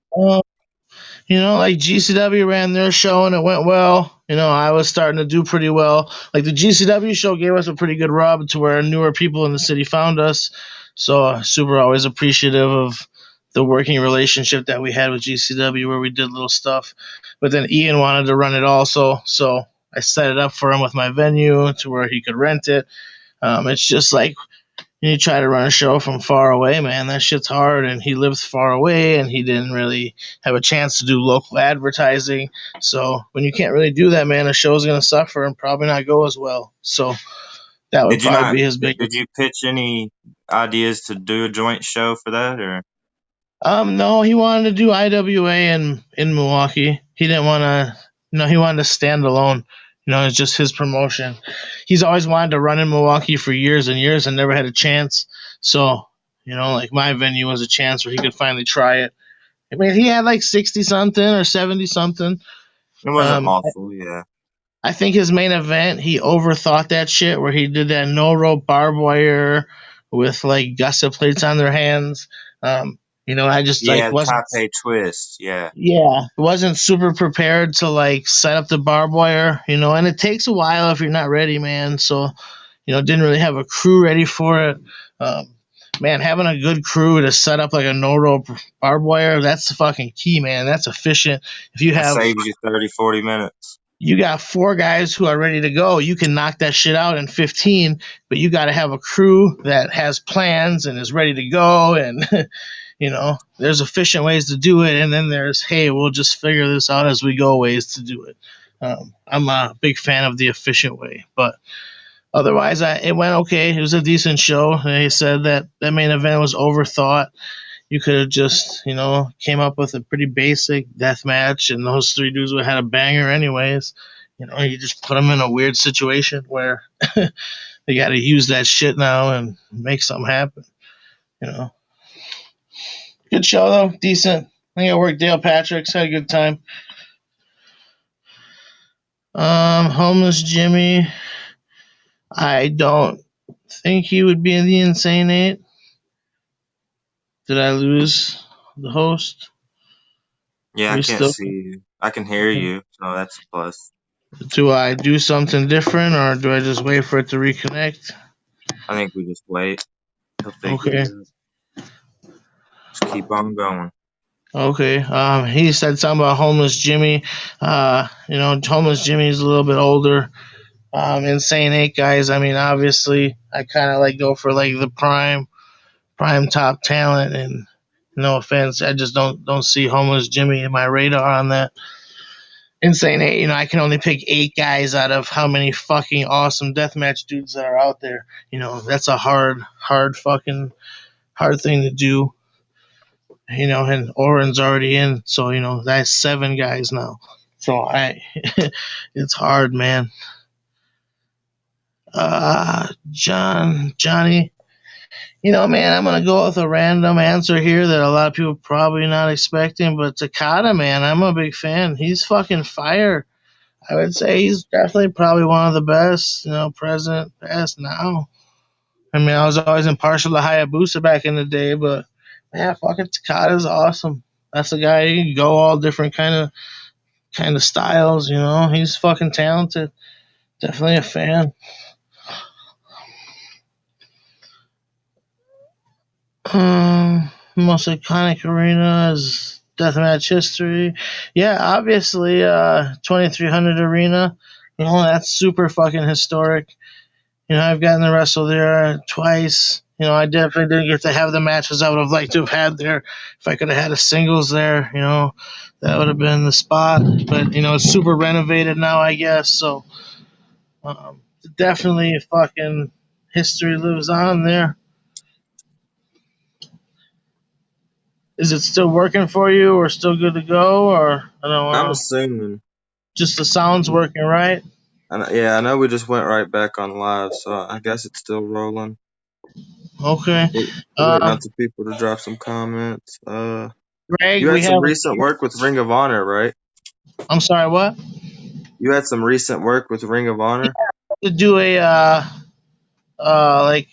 Like GCW ran their show and it went well. I was starting to do pretty well. Like the GCW show gave us a pretty good rub to where newer people in the city found us. So super always appreciative of the working relationship that we had with GCW where we did little stuff. But then Ian wanted to run it also, so I set it up for him with my venue to where he could rent it. It's just like you try to run a show from far away, man, that shit's hard. And he lives far away and he didn't really have a chance to do local advertising. So when you can't really do that, man, a show's going to suffer and probably not go as well. So that would did you probably not? be his big. Did you pitch any ideas to do a joint show for that, or No, he wanted to do IWA in Milwaukee. He didn't want to. He wanted to stand alone. It's just his promotion. He's always wanted to run in Milwaukee for years and years and never had a chance. So, like my venue was a chance where he could finally try it. I mean, he had like 60 something or 70 something. it wasn't Um, awful? Yeah, I think his main event, he overthought that shit where he did that no rope barbed wire with like gusset plates on their hands. I just like yeah, wasn't. Taipei twist. Yeah, Yeah, wasn't super prepared to like set up the barbed wire, and it takes a while if you're not ready, man. So, didn't really have a crew ready for it. Um, Man, having a good crew to set up like a no rope barbed wire, that's the fucking key, man. That's efficient. If you that have saves you 30, 40 minutes. you got four guys who are ready to go, you can knock that shit out in 15, but you got to have a crew that has plans and is ready to go. And there's efficient ways to do it, and then there's, hey, we'll just figure this out as we go ways to do it. I'm a big fan of the efficient way, but otherwise, it went okay. It was a decent show. They said that main event was overthought. You could have just, came up with a pretty basic death match, and those three dudes would have had a banger anyways. You just put them in a weird situation where they got to use that shit now and make something happen. You know, Good show though, decent. I think I worked Dale Patrick's, had a good time. Homeless Jimmy, I don't think he would be in the Insane Eight. Did I lose the host? Yeah, Are I we can't still? see you. I can hear you, so that's a plus. Do I do something different or do I just wait for it to reconnect? I think we just wait. He'll figure Okay. it out. Just keep on going. Okay. He said something about homeless Jimmy. Homeless Jimmy's a little bit older. Insane Eight guys. I mean, obviously, I kind of like go for like the prime top talent, and no offense, I just don't see homeless Jimmy in my radar on that. Insane Eight. I can only pick 8 guys out of how many fucking awesome deathmatch dudes that are out there. That's a hard fucking hard thing to do. And Oren's already in, so that's 7 guys now. So it's hard, man. Johnny, man, I'm gonna go with a random answer here that a lot of people probably not expecting, but Takada, man, I'm a big fan. He's fucking fire. I would say he's definitely probably one of the best, present, past, now. I mean, I was always impartial to Hayabusa back in the day, but man, fucking Takada's awesome. That's a guy who can go all different kind of styles. He's fucking talented. Definitely a fan. Most iconic arena is deathmatch history. Yeah, obviously, 2300 arena. That's super fucking historic. I've gotten to wrestle there twice. I definitely didn't get to have the matches I would have liked to have had there. If I could have had a singles there, that would have been the spot. But it's super renovated now, I guess. So um, definitely, fucking history lives on there. Is it still working for you, or still good to go, or I don't I'm know? assuming. Just the sound's working, right? Yeah, I know we just went right back on live, so I guess it's still rolling. Okay. We're waiting Um, on some people to drop some comments. Greg, You we had some have. recent work with Ring of Honor, right? I'm sorry. What? You had some recent work with Ring of Honor. To do a like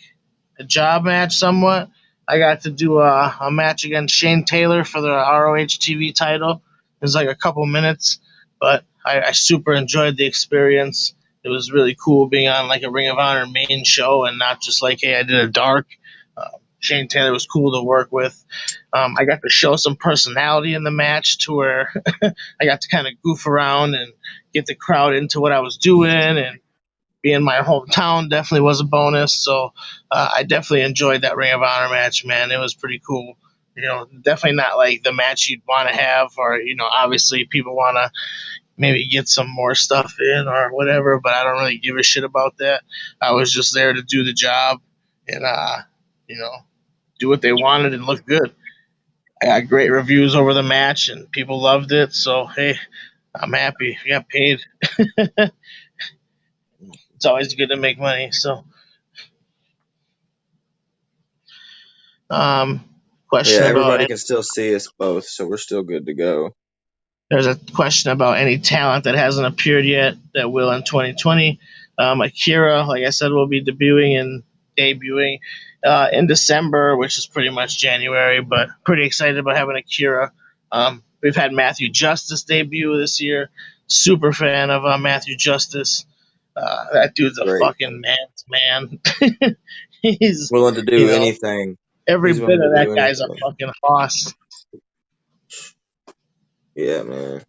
a job match somewhat. I got to do a match against Shane Taylor for the ROH TV title. It was like a couple minutes, but I super enjoyed the experience. It was really cool being on like a Ring of Honor main show and not just like, hey, I did a dark. Shane Taylor was cool to work with. I got to show some personality in the match to where I got to kind of goof around and get the crowd into what I was doing, and being my hometown definitely was a bonus. So I definitely enjoyed that Ring of Honor match, man. It was pretty cool. Definitely not like the match you'd want to have, or obviously people want to maybe get some more stuff in or whatever. But I don't really give a shit about that. I was just there to do the job and you know do what they wanted and look good. I got great reviews over the match and people loved it. So hey, I'm happy. I got paid. It's always good to make money. So um, Yeah, question about everybody can still see us both, so we're still good to go. There's a question about any talent that hasn't appeared yet that will in 2020. Akira, like I said, will be debuting in December, which is pretty much January, but pretty excited about having Akira. We've had Matthew Justice debut this year. Super fan of Matthew Justice. That dude's a Great. fucking man's man. He's, Willing to you do know, anything. every He's bit willing of to that do guy's a anything. fucking hoss. Yeah, man.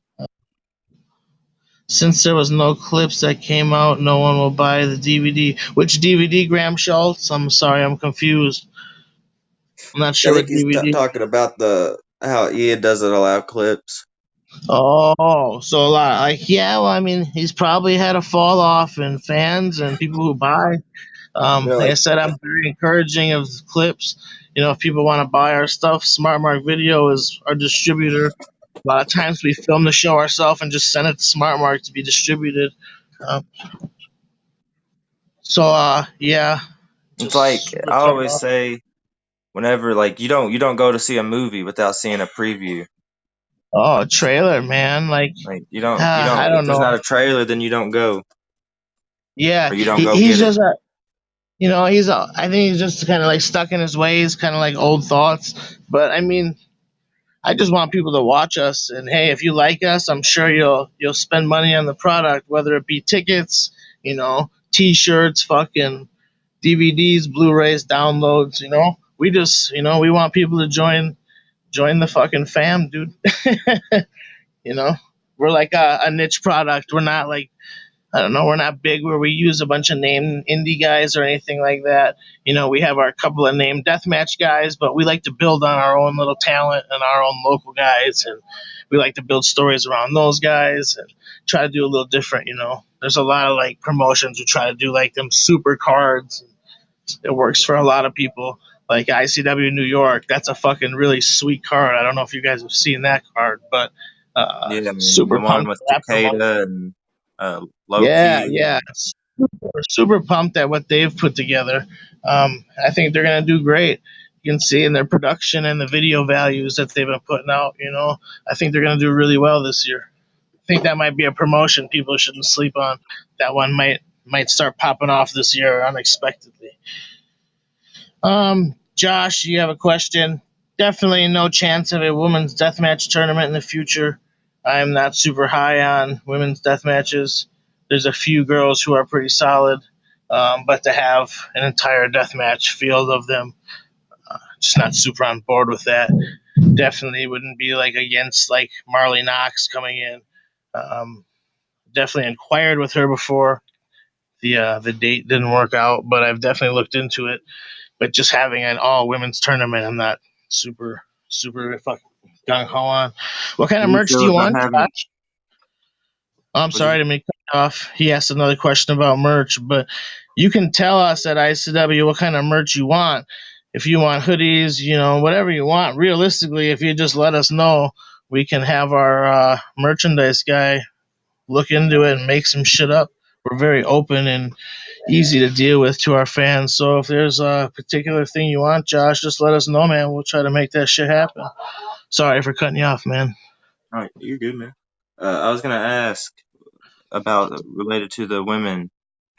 Since there was no clips that came out, no one will buy the DVD. Which DVD, Graham Schultz? I'm sorry, I'm confused. I'm not I sure think what he's DVD. talking about the how Ian doesn't allow clips. Oh, so a lot. Like, yeah, well, I mean, he's probably had a fall off in fans and people who buy. Like I Like said, I'm very encouraging of clips. If people want to buy our stuff, Smart Mark Video is our distributor. A lot of times we film the show ourselves and just send it to Smart Mark to be distributed. Um, yeah, it's like just I ripped them always off. say, whenever like you don't go to see a movie without seeing a preview. Oh, trailer, man. Like, Like you I don't if don't there's not know. a trailer, then you don't go Yeah, or you don't he, go he's get it. just I think he's just kind of like stuck in his ways, kind of like old thoughts. But I mean, I just want people to watch us, and hey, if you like us, I'm sure you'll spend money on the product, whether it be tickets, T-shirts, fucking DVDs, Blu-rays, downloads. We just we want people to join the fucking fam, dude. you know, we're like a niche product. We're not like, I don't know, we're not big where we use a bunch of name indie guys or anything like that. We have our couple of name deathmatch guys, but we like to build on our own little talent and our own local guys, and we like to build stories around those guys and try to do a little different. There's a lot of like promotions who try to do like them super cards. It works for a lot of people. Like ICW New York, that's a fucking really sweet card. I don't know if you guys have seen that card, but Yeah, man. The super one pumped with for that promotion. Takeda and low Yeah, key. yeah. Super pumped at what they've put together. I think they're gonna do great. You can see in their production and the video values that they've been putting out. I think they're gonna do really well this year. I think that might be a promotion people shouldn't sleep on. That one might start popping off this year unexpectedly. Josh, you have a question? Definitely no chance of a women's deathmatch tournament in the future. I am not super high on women's death matches. There's a few girls who are pretty solid, but to have an entire deathmatch field of them, just not super on board with that. Definitely wouldn't be like against like Marley Knox coming in. Um, Definitely inquired with her before. The date didn't work out, but I've definitely looked into it. But just having an all women's tournament, I'm not super fucking gung ho on. What kind How of do you merch do feel you about want, having? Josh? Oh, I'm What did sorry to make cut off. He asked another question about merch, but you can tell us at ICW what kind of merch you want. If you want hoodies, whatever you want. Realistically, if you just let us know, we can have our merchandise guy look into it and make some shit up. We're very open and easy to deal with to our fans. So if there's a particular thing you want, Josh, just let us know, man. We'll try to make that shit happen. Sorry for cutting you off, man. All right, you're good, man. I was gonna ask about related to the women.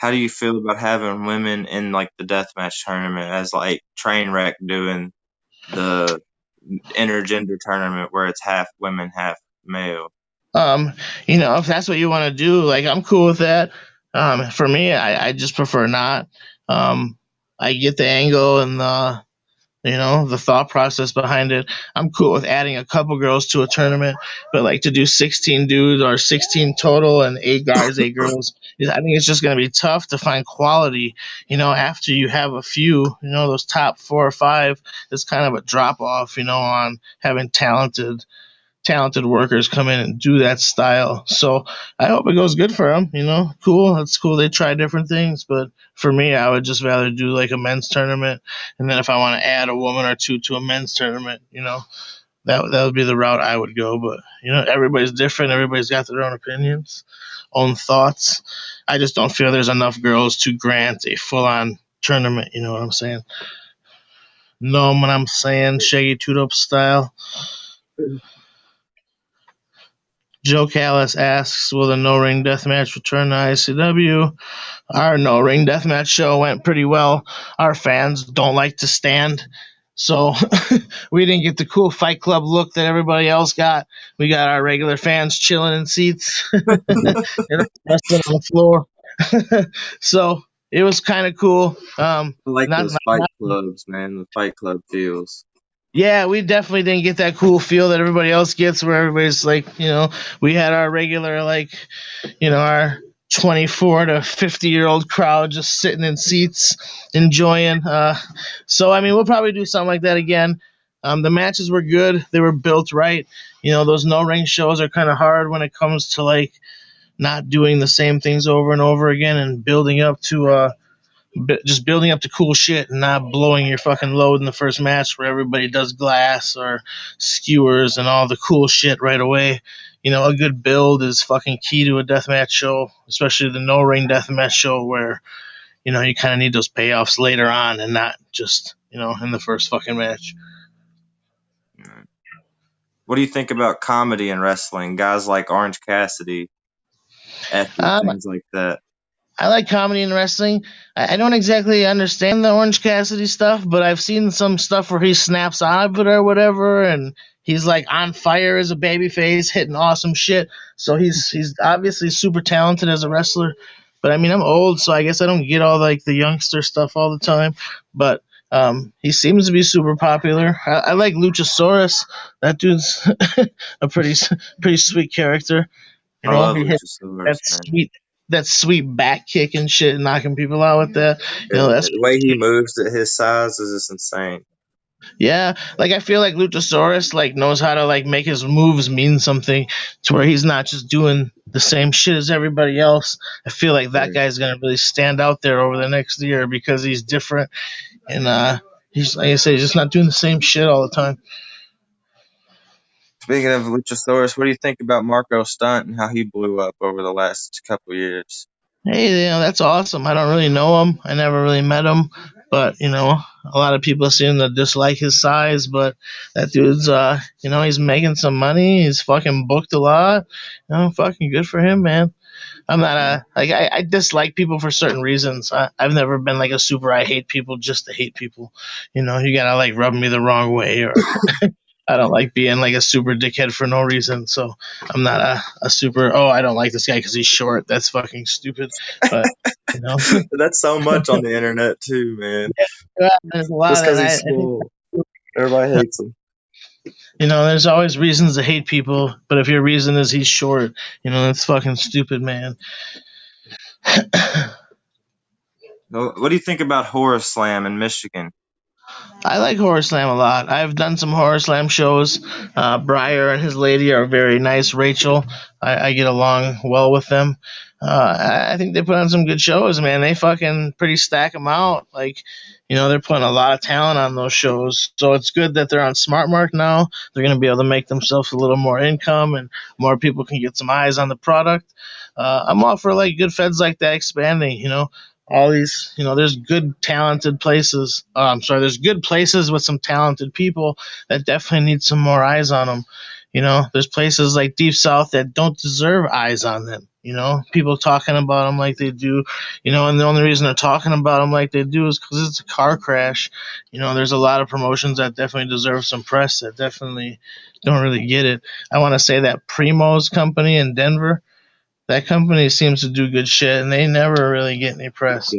how do you feel about having women in like the deathmatch tournament as like train wreck doing the intergender tournament where it's half women, half male? Um, if that's what you want to do, like I'm cool with that. For me, I just prefer not. I get the angle and the thought process behind it. I'm cool with adding a couple girls to a tournament, but like to do 16 dudes or 16 total and 8 guys, 8 girls, I think it's just going to be tough to find quality. After you have a few, those top 4 or 5, it's kind of a drop off. On having talented workers come in and do that style. So I hope it goes good for them. Cool. It's cool they try different things, but for me, I would just rather do like a men's tournament, and then if I want to add a woman or two to a men's tournament, that would be the route I would go. But everybody's different. Everybody's got their own opinions, own thoughts. I just don't feel there's enough girls to grant a full on tournament. You know what I'm saying? Know what I'm saying? Shaggy Toot Up style. Joe Callis asks, will the No Ring Deathmatch return to ICW? Our No Ring Deathmatch show went pretty well. Our fans don't like to stand, so we didn't get the cool Fight Club look that everybody else got. We got our regular fans chilling in seats and wrestling on the floor. So it was kind of cool. I like Not, those not, fight not clubs, man. The fight club feels. Yeah, we definitely didn't get that cool feel that everybody else gets, where everybody's like, we had our regular, like, our 24 to 50-year-old crowd just sitting in seats enjoying. So, I mean, we'll probably do something like that again. The matches were good, they were built right. Those no ring shows are kind of hard when it comes to, like, not doing the same things over and over again and building up to just building up to cool shit and not blowing your fucking load in the first match where everybody does glass or skewers and all the cool shit right away. A good build is fucking key to a deathmatch show, especially the no ring deathmatch show where you kind of need those payoffs later on and not just in the first fucking match. What do you think about comedy in wrestling? Guys like Orange Cassidy, Effie, Um, things like that. I like comedy in wrestling. I don't exactly understand the Orange Cassidy stuff, but I've seen some stuff where he snaps out of it or whatever, and he's like on fire as a babyface, hitting awesome shit. So he's obviously super talented as a wrestler. But I mean, I'm old, so I guess I don't get all like the youngster stuff all the time. But he seems to be super popular. I like Luchasaurus. That dude's a pretty sweet character. I love He hit Luchasaurus, that man. sweet back kick and shit, knocking people out with that. That's The way he moves at his size is just insane. yeah. Like I feel like Luchasaurus like knows how to like make his moves mean something, to where he's not just doing the same shit as everybody else. I feel like that Yeah. guy's gonna really stand out there over the next year because he's different and he's, like I say, he's just not doing the same shit all the time. Speaking of Luchasaurus, what do you think about Marco Stunt and how he blew up over the last couple years? Hey, that's awesome. I don't really know him. I never really met him, but a lot of people seem to dislike his size. But that dude's, he's making some money. He's fucking booked a lot. Fucking good for him, man. I'm not a like I dislike people for certain reasons. I've never been like a super I hate people just to hate people. You gotta like rub me the wrong way, or I don't like being like a super dickhead for no reason. So I'm not a super, I don't like this guy because he's short. That's fucking stupid. But you know, That's so much on the internet too, man. there's a lot Just of because that. he's I think small, everybody hates him. there's always reasons to hate people, but if your reason is he's short, that's fucking stupid, man. What do you think about Horror Slam in Michigan? I like Horror Slam a lot. I've done some Horror Slam shows. Briar and his lady are very nice. Rachel, I get along well with them. I think they put on some good shows, man. They fucking pretty stack them out. Like, they're putting a lot of talent on those shows. So it's good that they're on Smart Mark now. They're going to be able to make themselves a little more income and more people can get some eyes on the product. I'm all for like good feds like that expanding, all these, there's good talented places. I'm sorry, there's good places with some talented people that definitely need some more eyes on them. There's places like Deep South that don't deserve eyes on them. People talking about them like they do. And the only reason they're talking about them like they do is because it's a car crash. There's a lot of promotions that definitely deserve some press that definitely don't really get it. I want to say that Primo's company in Denver, that company seems to do good shit, and they never really get any press.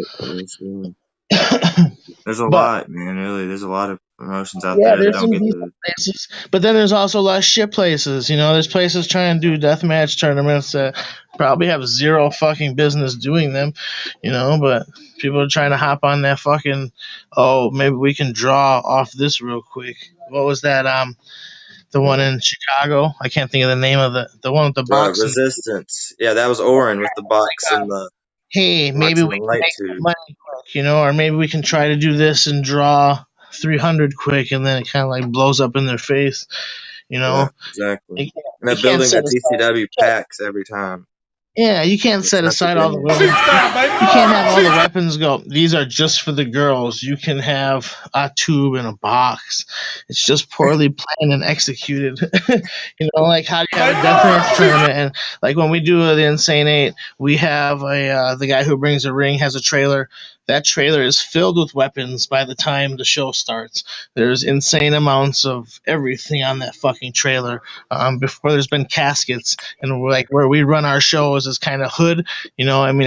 There's a But lot, man. Really, there's a lot of promotions out yeah, there that there's don't some get decent the. places, but then there's also a lot of shit places. There's places trying to do deathmatch tournaments that probably have zero fucking business doing them. But people are trying to hop on that fucking. Oh, maybe we can draw off this real quick. What was that? The one in Chicago. I can't think of the name of the one with the box and Resistance. Yeah, that was Orin with the box and the hey, box maybe and we the can light make some tube. money quick, or maybe we can try to do this and draw 300 quick, and then it kind of like blows up in their face. You Yeah, know, exactly. you can't, And you that can't building set at aside. TCW packs every time. Yeah, you can't It's set such a aside all the venue. women. You can't have all the weapons go. These are just for the girls. You can have a tube and a box. It's just poorly planned and executed. Like how do you have a deathmatch tournament and like when we do the Insane Eight, we have the guy who brings a ring has a trailer. That trailer is filled with weapons by the time the show starts. There's insane amounts of everything on that fucking trailer. Before there's been caskets, and we're like where we run our shows is kind of hood.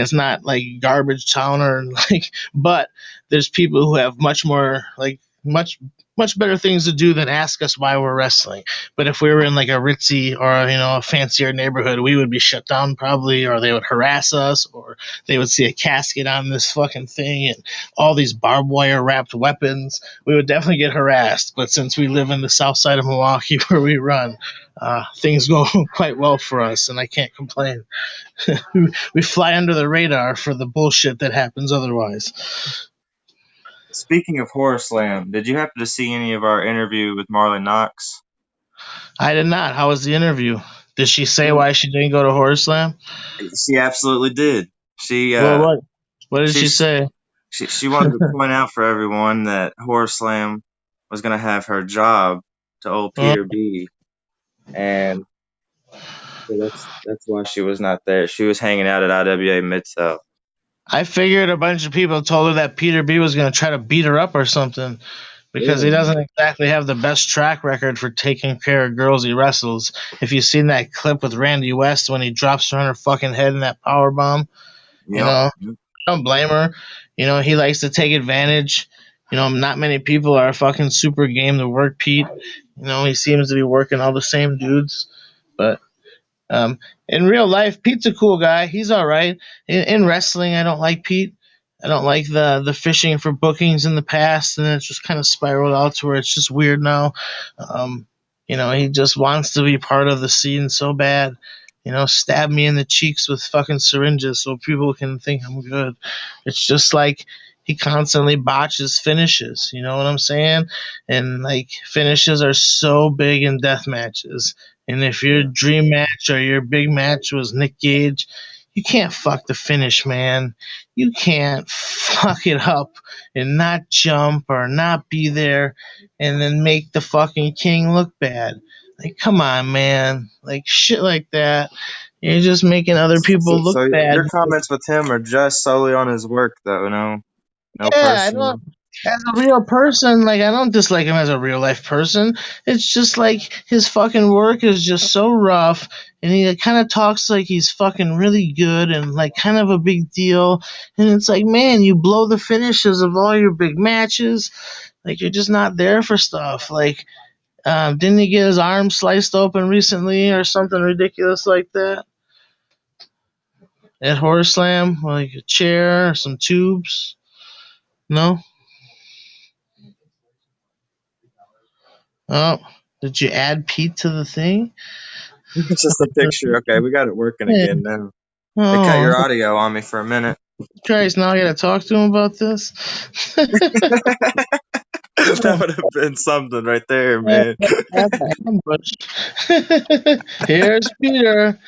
It's not like garbage town or like, but there's people who have much more like much better things to do than ask us why we're wrestling. But if we were in like a ritzy or a fancier neighborhood, we would be shut down probably, or they would harass us, or they would see a casket on this fucking thing and all these barbed wire wrapped weapons. We would definitely get harassed. But since we live in the south side of Milwaukee where we run, things go quite well for us, and I can't complain. We fly under the radar for the bullshit that happens otherwise. Speaking of Horror Slam, did you happen to see any of our interview with Marlon Knox? I did not. How was the interview? Did she say why she didn't go to Horror Slam? She absolutely did. She Well, uh what did she she say? she wanted to point out for everyone that Horror Slam was going to have her job to old Well, Peter B, and so that's why she was not there. She was hanging out at IWA Mid South. I figured a bunch of people told her that Peter B was going to try to beat her up or something because he Yeah, doesn't exactly have the best track record for taking care of girls he wrestles. If you've seen that clip with Randy West when he drops her on her fucking head in that power bomb, you yep. know, don't blame her. He likes to take advantage. Not many people are fucking super game to work Pete. He seems to be working all the same dudes. But um, in real life, Pete's a cool guy. He's all right. In wrestling, I don't like Pete. I don't like the fishing for bookings in the past, and it's just kind of spiraled out to where it's just weird now. Um, he just wants to be part of the scene so bad. Stab me in the cheeks with fucking syringes so people can think I'm good. It's just like he constantly botches finishes. You know what I'm saying? And like finishes are so big in death matches. And if your Yeah. dream match or your big match was Nick Gage, you can't fuck the finish, man. You can't fuck it up and not jump or not be there and then make the fucking king look bad. Like, come on, man. Like, shit like that. You're just making other people look So bad. your comments with him are just solely on his work, though. No Yeah, I don't. personal. As a real person, like I don't dislike him as a real life person. It's just like his fucking work is just so rough, and he kind of talks like he's fucking really good and like kind of a big deal. And it's like, man, you blow the finishes of all your big matches. Like you're just not there for stuff. Like, didn't he get his arm sliced open recently or something ridiculous like that at Horror Slam? Like a chair, some tubes. No. Oh, did you add Pete to the thing? It's just a picture. Okay, we got it working Yeah. again now. They cut Oh, your audio on me for a minute. Christ, now I gotta talk to him about this? That would have been something right there, Yeah, man. that's an ambush. Here's Peter.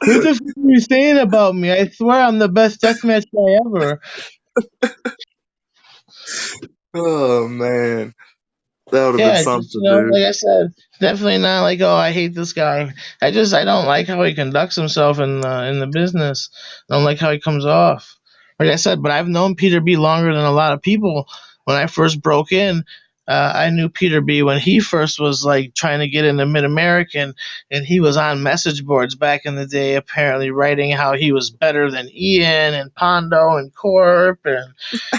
What the fuck are you saying about me? I swear I'm the best deathmatch guy ever. Oh man. That would have been Yeah, just something, dude. like I said, definitely not like, oh, I hate this guy. I don't like how he conducts himself in the business. I don't like how he comes off. Like I said, but I've known Peter B longer than a lot of people. When I first broke in, I knew Peter B when he first was like trying to get into Mid American, and he was on message boards back in the day, apparently writing how he was better than Ian and Pondo and Corp, and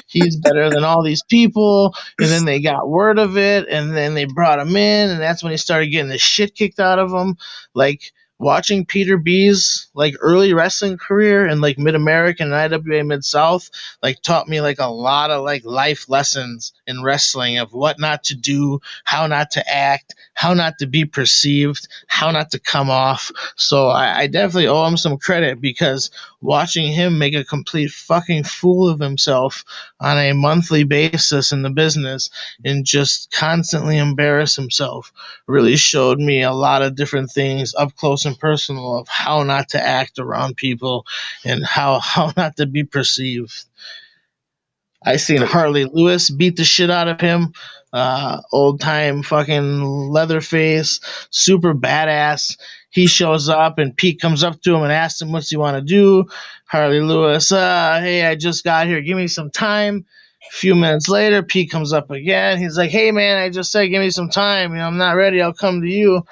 he's better than all these people. And then they got word of it, and then they brought him in, and that's when he started getting the shit kicked out of him. Like watching Peter B's like early wrestling career and like Mid American and IWA Mid South like taught me like a lot of like life lessons in wrestling of what not to do, how not to act, how not to be perceived, how not to come off. So I definitely owe him some credit because watching him make a complete fucking fool of himself on a monthly basis in the business and just constantly embarrass himself really showed me a lot of different things up close and personal of how not to act around people and how not to be perceived. I seen Harley Lewis beat the shit out of him. Old time fucking Leatherface, super badass. He shows up and Pete comes up to him and asks him, "What's he want to do?" Harley Lewis, "Hey, I just got here. Give me some time." A few minutes later, Pete comes up again. He's like, "Hey, man, I just said give me some time. I'm not ready. I'll come to you."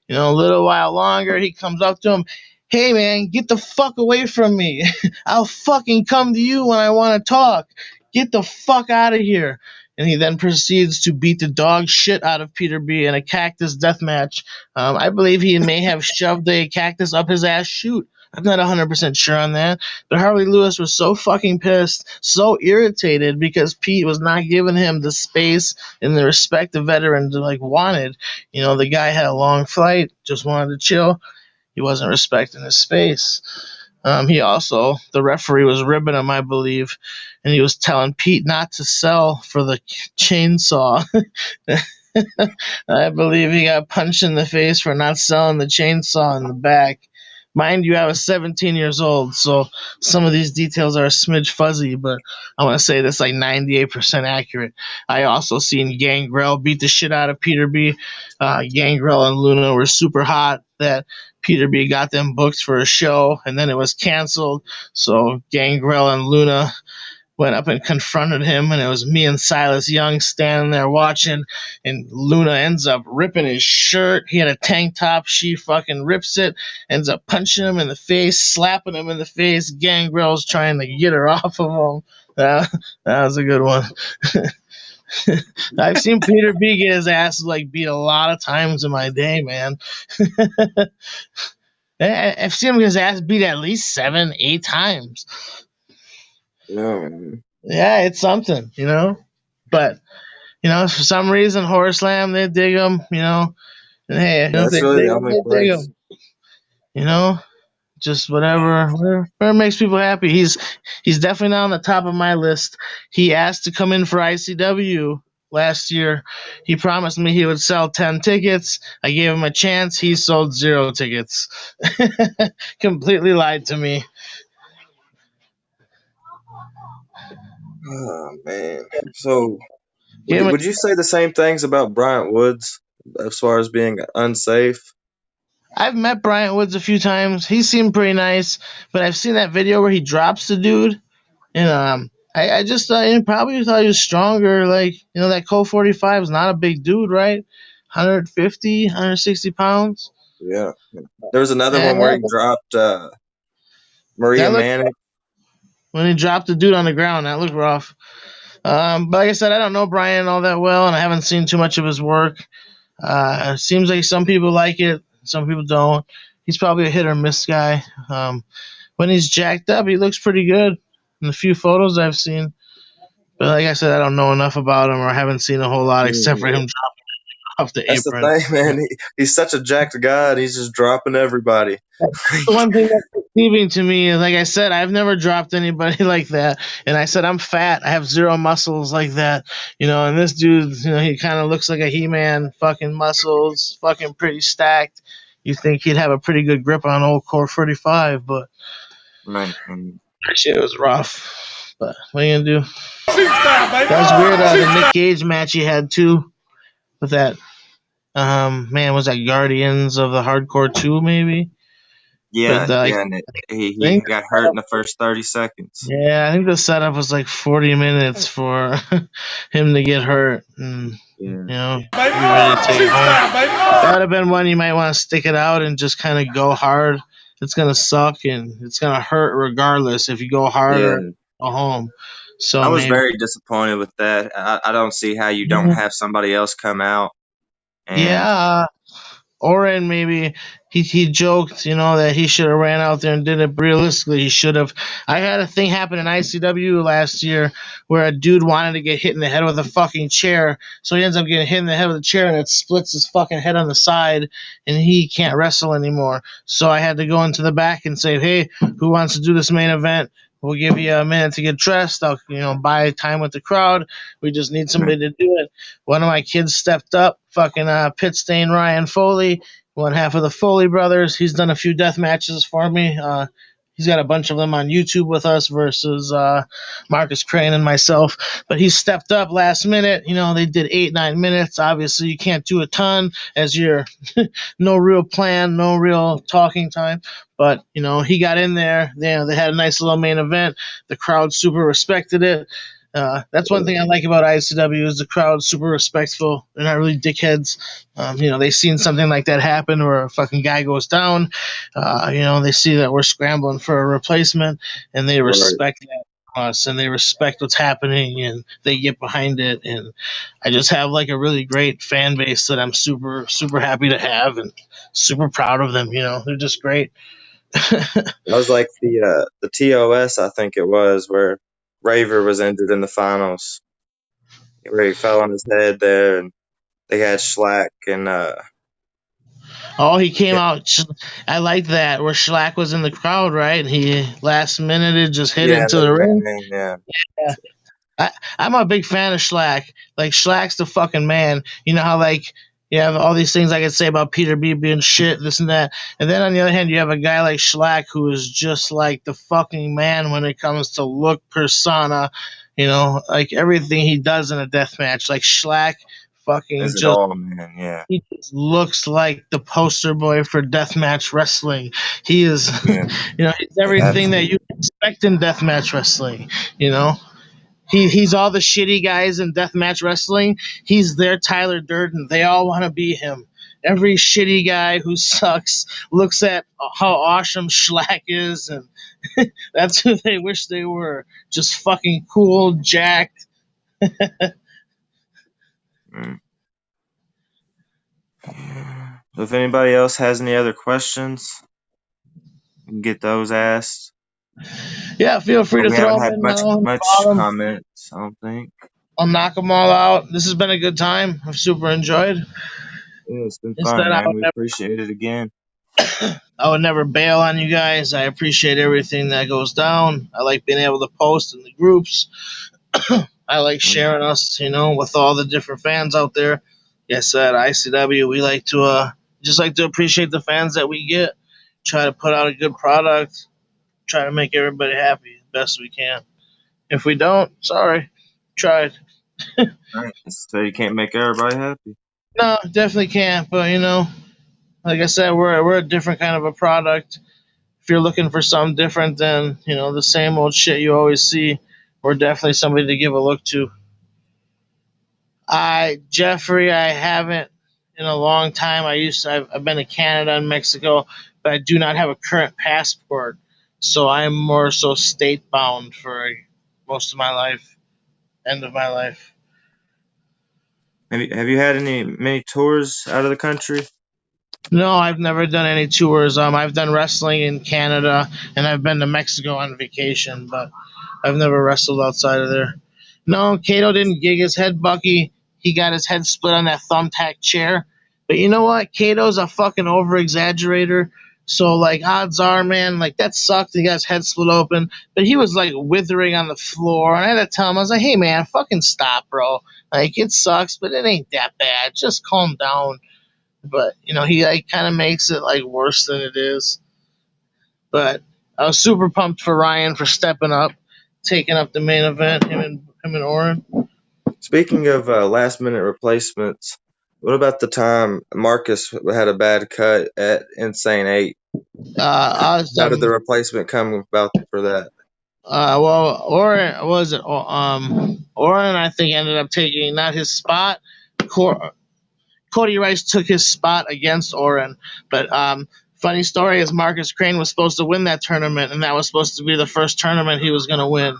A little while longer, he comes up to him. "Hey, man, get the fuck away from me. I'll fucking come to you when I want to talk. Get the fuck out of here." And he then proceeds to beat the dog shit out of Peter B in a cactus death match. I believe he may have shoved a cactus up his ass chute. I'm not 100% sure on that. But Harley Lewis was so fucking pissed, so irritated because Pete was not giving him the space and the respect the veteran like wanted. The guy had a long flight, just wanted to chill. He wasn't respecting his space. The referee was ribbing him, I believe, and he was telling Pete not to sell for the chainsaw. I believe he got punched in the face for not selling the chainsaw in the back. Mind you, I was 17 years old, so some of these details are a smidge fuzzy, but I want to say that's like 98% accurate. I also seen Gangrel beat the shit out of Peter B. Gangrel and Luna were super hot. That Peter B got them booked for a show, and then it was canceled. So Gangrel and Luna went up and confronted him, and it was me and Silas Young standing there watching, and Luna ends up ripping his shirt. He had a tank top. She fucking rips it, ends up punching him in the face, slapping him in the face. Gangrel's trying to get her off of him. That was a good one. I've seen Peter B get his ass like beat a lot of times in my day, man. I've seen him get his ass beat at least 7, 8 times. No, man. Yeah, it's something, But for some reason, Horror Slam, they dig him, And hey, That's they really dig the him, only they dig place. him. Just whatever makes people happy. He's definitely not on the top of my list. He asked to come in for ICW last year. He promised me he would sell 10 tickets. I gave him a chance. He sold 0 tickets. Completely lied to me. Oh man. So Gave him would you say the same things about Bryant Woods as far as being unsafe? I've met Bryant Woods a few times. He seemed pretty nice, but I've seen that video where he drops the dude, and I just thought probably thought he was stronger. Like that Colt 45 is not a big dude, right? 150, 160 pounds. Yeah. There was another And one where he dropped Maria that looked Manic. when he dropped the dude on the ground, that looked rough. But like I said, I don't know Brian all that well, and I haven't seen too much of his work. It seems like some people like it, some people don't. He's probably a hit or miss guy. When he's jacked up, he looks pretty good in the few photos I've seen. But like I said, I don't know enough about him or haven't seen a whole lot except for him dropping off the That's the apron. thing, man. He's such a jacked guy, and he's just dropping everybody. The one thing that's deceiving to me is, like I said, I've never dropped anybody like that. And I said, I'm fat. I have 0 muscles like that. And this dude, he kind of looks like a He-Man, fucking muscles, fucking pretty stacked. You think he'd have a pretty good grip on old Core 45, but Man, that shit was rough. But what are you going to do? That was weird, the Nick Gage match he had, too. with that. Man, was that Guardians of the Hardcore 2 maybe? But Yeah, I yeah, and I he think got hurt in the first 30 seconds. yeah, I think the setup was like 40 minutes for him to get hurt and Yeah, be ready to take it home. That would have been one you might want to stick it out and just kind of go hard. It's gonna suck and it's gonna hurt regardless if you go hard yeah. or go home. I So was maybe very disappointed with that. I don't see how you don't have somebody else come out and yeah, Oren maybe he joked, that he should have ran out there and did it. Realistically, he should have. I had a thing happen in ICW last year where a dude wanted to get hit in the head with a fucking chair, so he ends up getting hit in the head with a chair and it splits his fucking head on the side, and he can't wrestle anymore. So I had to go into the back and say, hey, who wants to do this main event? We'll give you a minute to get dressed. I'll buy time with the crowd. We just need somebody to do it. One of my kids stepped up, fucking pit stain Ryan Foley, one half of the Foley brothers. He's done a few death matches for me. He's got a bunch of them on YouTube with us versus Marcus Crane and myself. But he stepped up last minute. They did 8-9 minutes. Obviously, you can't do a ton as you're no real plan, no real talking time. But he got in there. They had a nice little main event. The crowd super respected it. That's one thing I like about ICW is the crowd super respectful. They're not really dickheads. They've seen something like that happen where a fucking guy goes down. They see that we're scrambling for a replacement, and they right. respect that us, and they respect what's happening, and they get behind it. And I just have like a really great fan base that I'm super super happy to have, and super proud of them. They're just great. That was like the TOS, I think it was, where Raver was injured in the finals, where he fell on his head there, and they had Schlack and Oh, he came yeah, out. I like that where Schlack was in the crowd, right? And he last minute it just hit yeah, and into they the ring. ran in, yeah, Yeah. I'm a big fan of Schlack. Like Schlack's the fucking man. You know how like you have all these things I could say about Peter B being shit, this and that, and then on the other hand you have a guy like Schlack who is just like the fucking man when it comes to look persona. Like everything he does in a death match. Like Schlack fucking is it just all, man? Yeah, he just looks like the poster boy for deathmatch wrestling. He is, yeah, he's everything that you absolutely. expect in deathmatch wrestling. You know, he's all the shitty guys in deathmatch wrestling. He's their Tyler Durden. They all want to be him. Every shitty guy who sucks looks at how awesome Schlack is, and that's who they wish they were. Just fucking cool, jacked. Mm. So if anybody else has any other questions, you can get those asked. Yeah, feel free But to we throw haven't them had in much now in the much bottom. comments, I don't think. I'll knock them all out. This has been a good time. I've super enjoyed. Yeah, it's been Instead, fun, man. We appreciate it again. I would never bail on you guys. I appreciate everything that goes down. I like being able to post in the groups. I like Mm. sharing us, with all the different fans out there. Yes, at ICW, we like to just like to appreciate the fans that we get. Try to put out a good product. Try to make everybody happy as best we can. If we don't, sorry, tried. Right. So you can't make everybody happy. No, definitely can't. But like I said, we're a different kind of a product. If you're looking for something different than the same old shit you always see, we're definitely somebody to give a look to. Jeffrey, I haven't in a long time. I've been to Canada and Mexico, but I do not have a current passport, so I'm more so state bound for most of my life, end of my life. Have you had many tours out of the country? No, I've never done any tours. I've done wrestling in Canada, and I've been to Mexico on vacation, but I've never wrestled outside of there. No, Kato didn't gig his head, Bucky. He got his head split on that thumbtack chair. But you know what? Kato's a fucking over exaggerator. So like odds are, man, like that sucked. He got his head split open, but he was like withering on the floor. And I had to tell him, I was like, hey man, fucking stop, bro. Like it sucks, but it ain't that bad. Just calm down. But he like kind of makes it like worse than it is. But I was super pumped for Ryan for stepping up, taking up the main event. Him and Oren. Speaking of last minute replacements, What about the time Marcus had a bad cut at Insane 8? How did the Awesome. replacement come about for that? Well, Oren was it? Oren, I think, ended up taking not his spot. Cody Rice took his spot against Oren, but funny story is Marcus Crane was supposed to win that tournament, and that was supposed to be the first tournament he was going to win.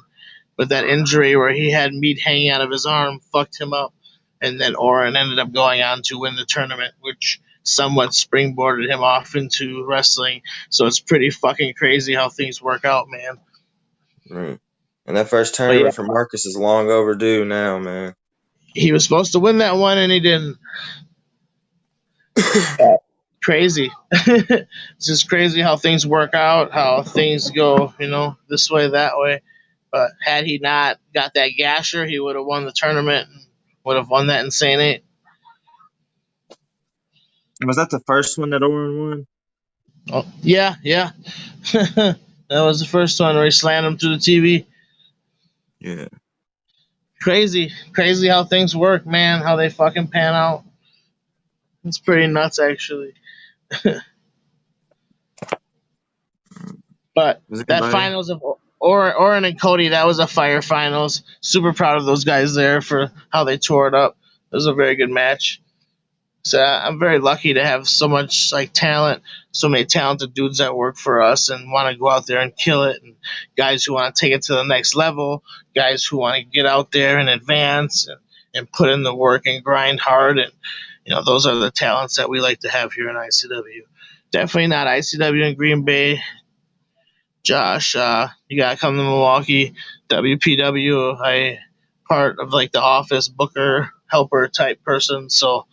But that injury where he had meat hanging out of his arm fucked him up, and then Oren ended up going on to win the tournament, which somewhat springboarded him off into wrestling. So it's pretty fucking crazy how things work out, man. Mm. And that first But yeah, tournament for Marcus is long overdue now, man. he was supposed to win that one, and he didn't. Crazy. It's just crazy how things work out, how things go, this way, that way. But had he not got that gasher, he would have won the tournament and would have won that Insane 8. Was that the first one that Oren won? Oh, yeah, yeah. That was the first one where he slammed him through the TV. Yeah. Crazy how things work, man, how they fucking pan out. It's pretty nuts, actually. But Was that anybody? finals of Oren and Cody, that was a fire finals. Super proud of those guys there for how they tore it up. It was a very good match. So I'm very lucky to have so much talent, so many talented dudes that work for us and want to go out there and kill it, and guys who want to take it to the next level, guys who want to get out there and advance and put in the work and grind hard, and those are the talents that we like to have here in ICW. Definitely not ICW in Green Bay. Josh, you gotta come to Milwaukee. WPW, I part of the office booker helper type person, so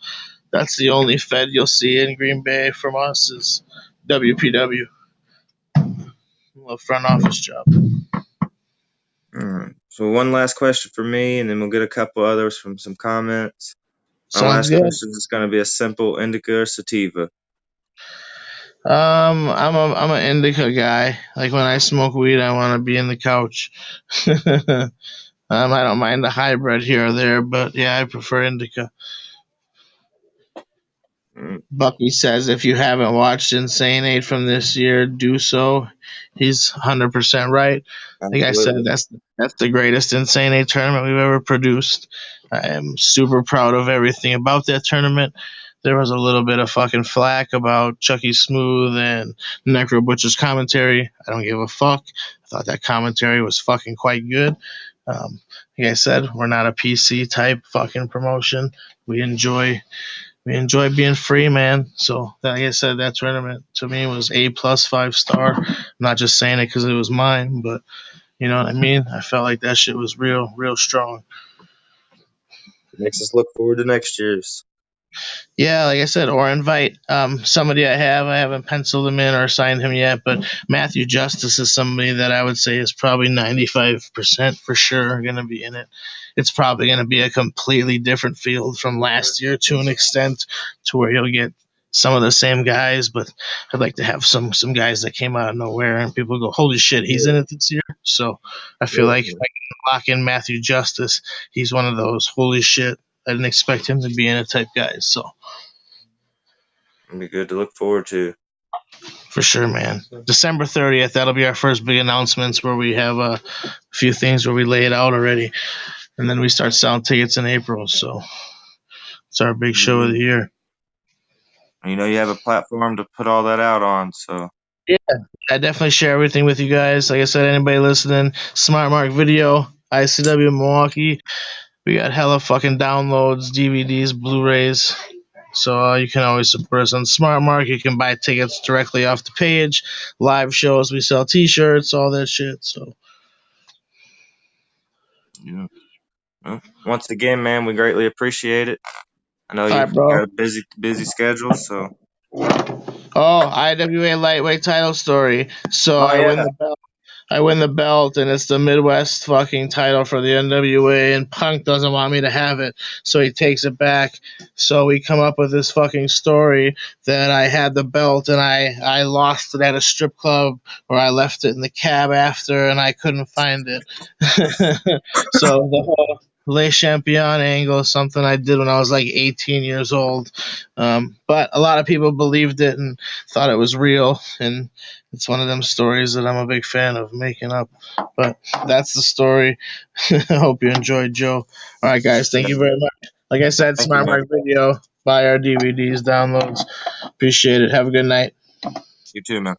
that's the only Fed you'll see in Green Bay from us is WPW, a front office job. All right. So one last question for me, and then we'll get a couple others from some comments. My Sounds last good. question is going to be a simple indica or sativa. I'm an indica guy. Like when I smoke weed, I want to be in the couch. I don't mind a hybrid here or there, but yeah, I prefer indica. Mm, Bucky says if you haven't watched Insane 8 from this year, do so. He's 100% right. Like I said, absolutely. that's the greatest Insane 8 tournament we've ever produced. I am super proud of everything about that tournament. There was a little bit of fucking flack about Chucky Smooth and Necro Butcher's commentary. I don't give a fuck. I thought that commentary was fucking quite good. Like I said, we're not a PC type fucking promotion. We enjoy being free, man. So, like I said, that tournament to me was A plus 5 star. I'm not just saying it because it was mine, but you know what I mean. I felt like that shit was real strong. Makes us look forward to next year's. Yeah, like I said, or invite somebody I haven't penciled him in or signed him yet, but Matthew Justice is somebody that I would say is probably 95% for sure going to be in it. It's probably going to be a completely different field from last year to an extent, to where you'll get some of the same guys, but I'd like to have some guys that came out of nowhere and people go, holy shit, he's in Yeah, it this year. So I feel like if definitely. I can lock in Matthew Justice, he's one of those holy shit, I didn't expect him to be in it type guys. So It'll be good to look forward to. for sure, man. December 30th, that'll be our first big announcements where we have a few things where we lay it out already. And then we start selling tickets in April. So it's our big show of Mhm. the year. You know, you have a platform to put all that out on, so Yeah, I definitely share everything with you guys. Like I said, anybody listening, Smart Mark Video, ICW Milwaukee. We got hella fucking downloads, DVDs, Blu-rays. So you can always support us on Smart Mark. You can buy tickets directly off the page. Live shows, we sell T-shirts, all that shit. So yeah. Well, once again, man, we greatly appreciate it. I know all you've right, bro. got a busy schedule, so Oh, IWA lightweight title story. So oh I win yeah. the belt. I win the belt, and it's the Midwest fucking title for the NWA. And Punk doesn't want me to have it, so he takes it back. So we come up with this fucking story that I had the belt and I lost it at a strip club, or I left it in the cab after, and I couldn't find it. So Le Champion angle, something I did when I was like 18 years old. But a lot of people believed it and thought it was real, and it's one of them stories that I'm a big fan of making up. But that's the story. I hope you enjoyed, Joe. All right, guys, thank you very much. Like I said, Thank you, Smart man. Mark Video. Buy our DVDs, downloads. Appreciate it. Have a good night. You too, man.